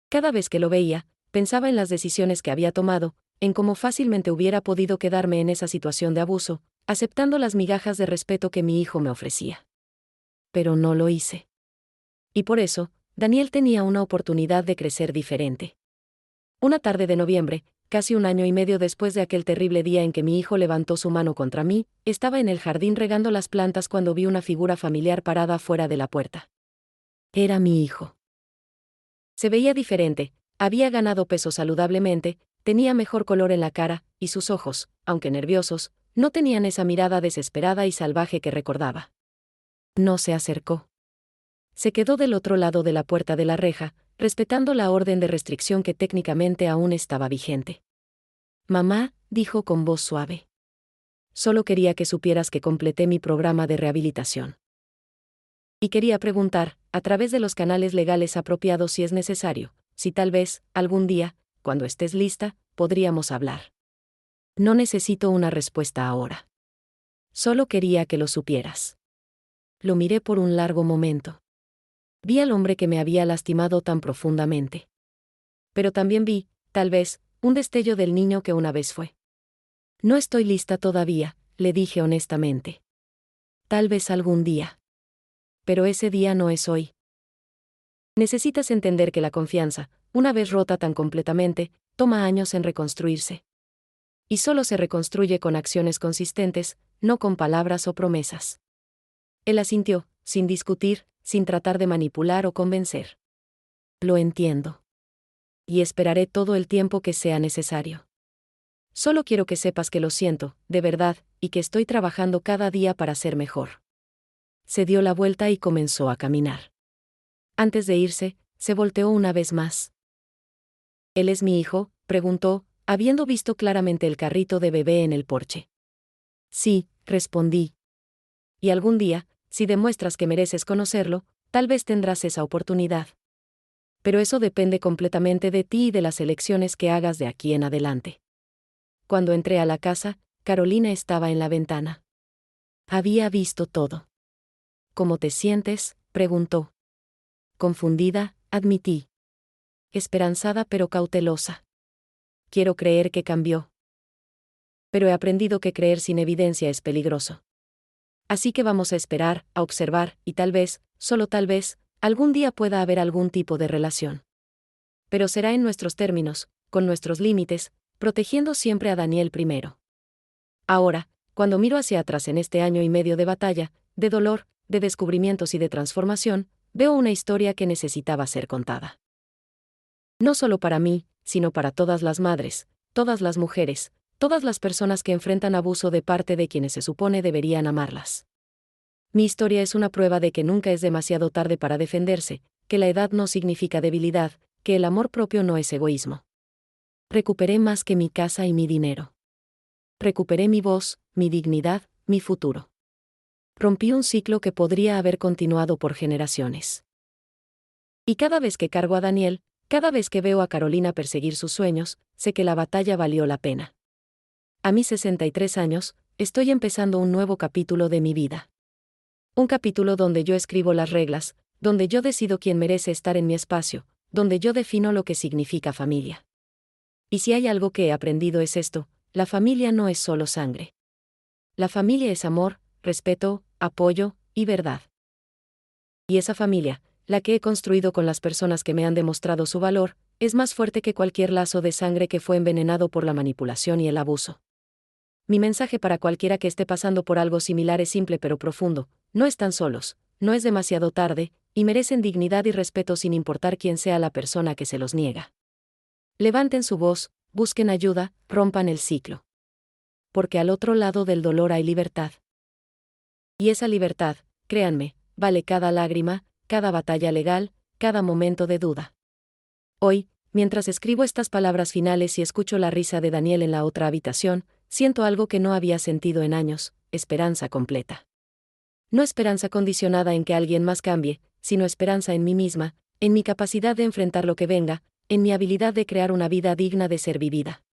Cada vez que lo veía, pensaba en las decisiones que había tomado, en cómo fácilmente hubiera podido quedarme en esa situación de abuso, aceptando las migajas de respeto que mi hijo me ofrecía. Pero no lo hice. Y por eso, Daniel tenía una oportunidad de crecer diferente. Una tarde de noviembre, casi un año y medio después de aquel terrible día en que mi hijo levantó su mano contra mí, estaba en el jardín regando las plantas cuando vi una figura familiar parada fuera de la puerta. Era mi hijo. Se veía diferente, había ganado peso saludablemente, tenía mejor color en la cara, y sus ojos, aunque nerviosos, no tenían esa mirada desesperada y salvaje que recordaba. No se acercó. Se quedó del otro lado de la puerta de la reja, respetando la orden de restricción que técnicamente aún estaba vigente. Mamá, dijo con voz suave. Solo quería que supieras que completé mi programa de rehabilitación. Y quería preguntar, a través de los canales legales apropiados si es necesario, si tal vez, algún día, cuando estés lista, podríamos hablar. No necesito una respuesta ahora. Solo quería que lo supieras. Lo miré por un largo momento. Vi al hombre que me había lastimado tan profundamente. Pero también vi, tal vez, un destello del niño que una vez fue. No estoy lista todavía, le dije honestamente. Tal vez algún día. Pero ese día no es hoy. Necesitas entender que la confianza, una vez rota tan completamente, toma años en reconstruirse. Y solo se reconstruye con acciones consistentes, no con palabras o promesas. Él asintió, sin discutir, sin tratar de manipular o convencer. Lo entiendo. Y esperaré todo el tiempo que sea necesario. Solo quiero que sepas que lo siento, de verdad, y que estoy trabajando cada día para ser mejor. Se dio la vuelta y comenzó a caminar. Antes de irse, se volteó una vez más. ¿Él es mi hijo?, preguntó, habiendo visto claramente el carrito de bebé en el porche. Sí, respondí. Y algún día, si demuestras que mereces conocerlo, tal vez tendrás esa oportunidad. Pero eso depende completamente de ti y de las elecciones que hagas de aquí en adelante. Cuando entré a la casa, Carolina estaba en la ventana. Había visto todo. ¿Cómo te sientes?, preguntó. Confundida, admití. Esperanzada pero cautelosa. Quiero creer que cambió. Pero he aprendido que creer sin evidencia es peligroso. Así que vamos a esperar, a observar, y tal vez, solo tal vez, algún día pueda haber algún tipo de relación. Pero será en nuestros términos, con nuestros límites, protegiendo siempre a Daniel primero. Ahora, cuando miro hacia atrás en este año y medio de batalla, de dolor, de descubrimientos y de transformación, veo una historia que necesitaba ser contada. No solo para mí, sino para todas las madres, todas las mujeres, todas las personas que enfrentan abuso de parte de quienes se supone deberían amarlas. Mi historia es una prueba de que nunca es demasiado tarde para defenderse, que la edad no significa debilidad, que el amor propio no es egoísmo. Recuperé más que mi casa y mi dinero. Recuperé mi voz, mi dignidad, mi futuro. Rompí un ciclo que podría haber continuado por generaciones. Y cada vez que cargo a Daniel, cada vez que veo a Carolina perseguir sus sueños, sé que la batalla valió la pena. A mis 63 años, estoy empezando un nuevo capítulo de mi vida. Un capítulo donde yo escribo las reglas, donde yo decido quién merece estar en mi espacio, donde yo defino lo que significa familia. Y si hay algo que he aprendido es esto: la familia no es solo sangre. La familia es amor, respeto, apoyo y verdad. Y esa familia, la que he construido con las personas que me han demostrado su valor, es más fuerte que cualquier lazo de sangre que fue envenenado por la manipulación y el abuso. Mi mensaje para cualquiera que esté pasando por algo similar es simple pero profundo: no están solos, no es demasiado tarde, y merecen dignidad y respeto sin importar quién sea la persona que se los niega. Levanten su voz, busquen ayuda, rompan el ciclo. Porque al otro lado del dolor hay libertad. Y esa libertad, créanme, vale cada lágrima, cada batalla legal, cada momento de duda. Hoy, mientras escribo estas palabras finales y escucho la risa de Daniel en la otra habitación, siento algo que no había sentido en años: esperanza completa. No esperanza condicionada en que alguien más cambie, sino esperanza en mí misma, en mi capacidad de enfrentar lo que venga, en mi habilidad de crear una vida digna de ser vivida.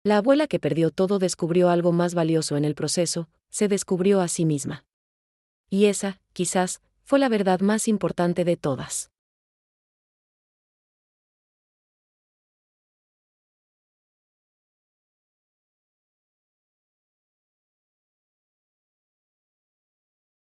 La abuela que perdió todo descubrió algo más valioso en el proceso: se descubrió a sí misma. Y esa, quizás, fue la verdad más importante de todas.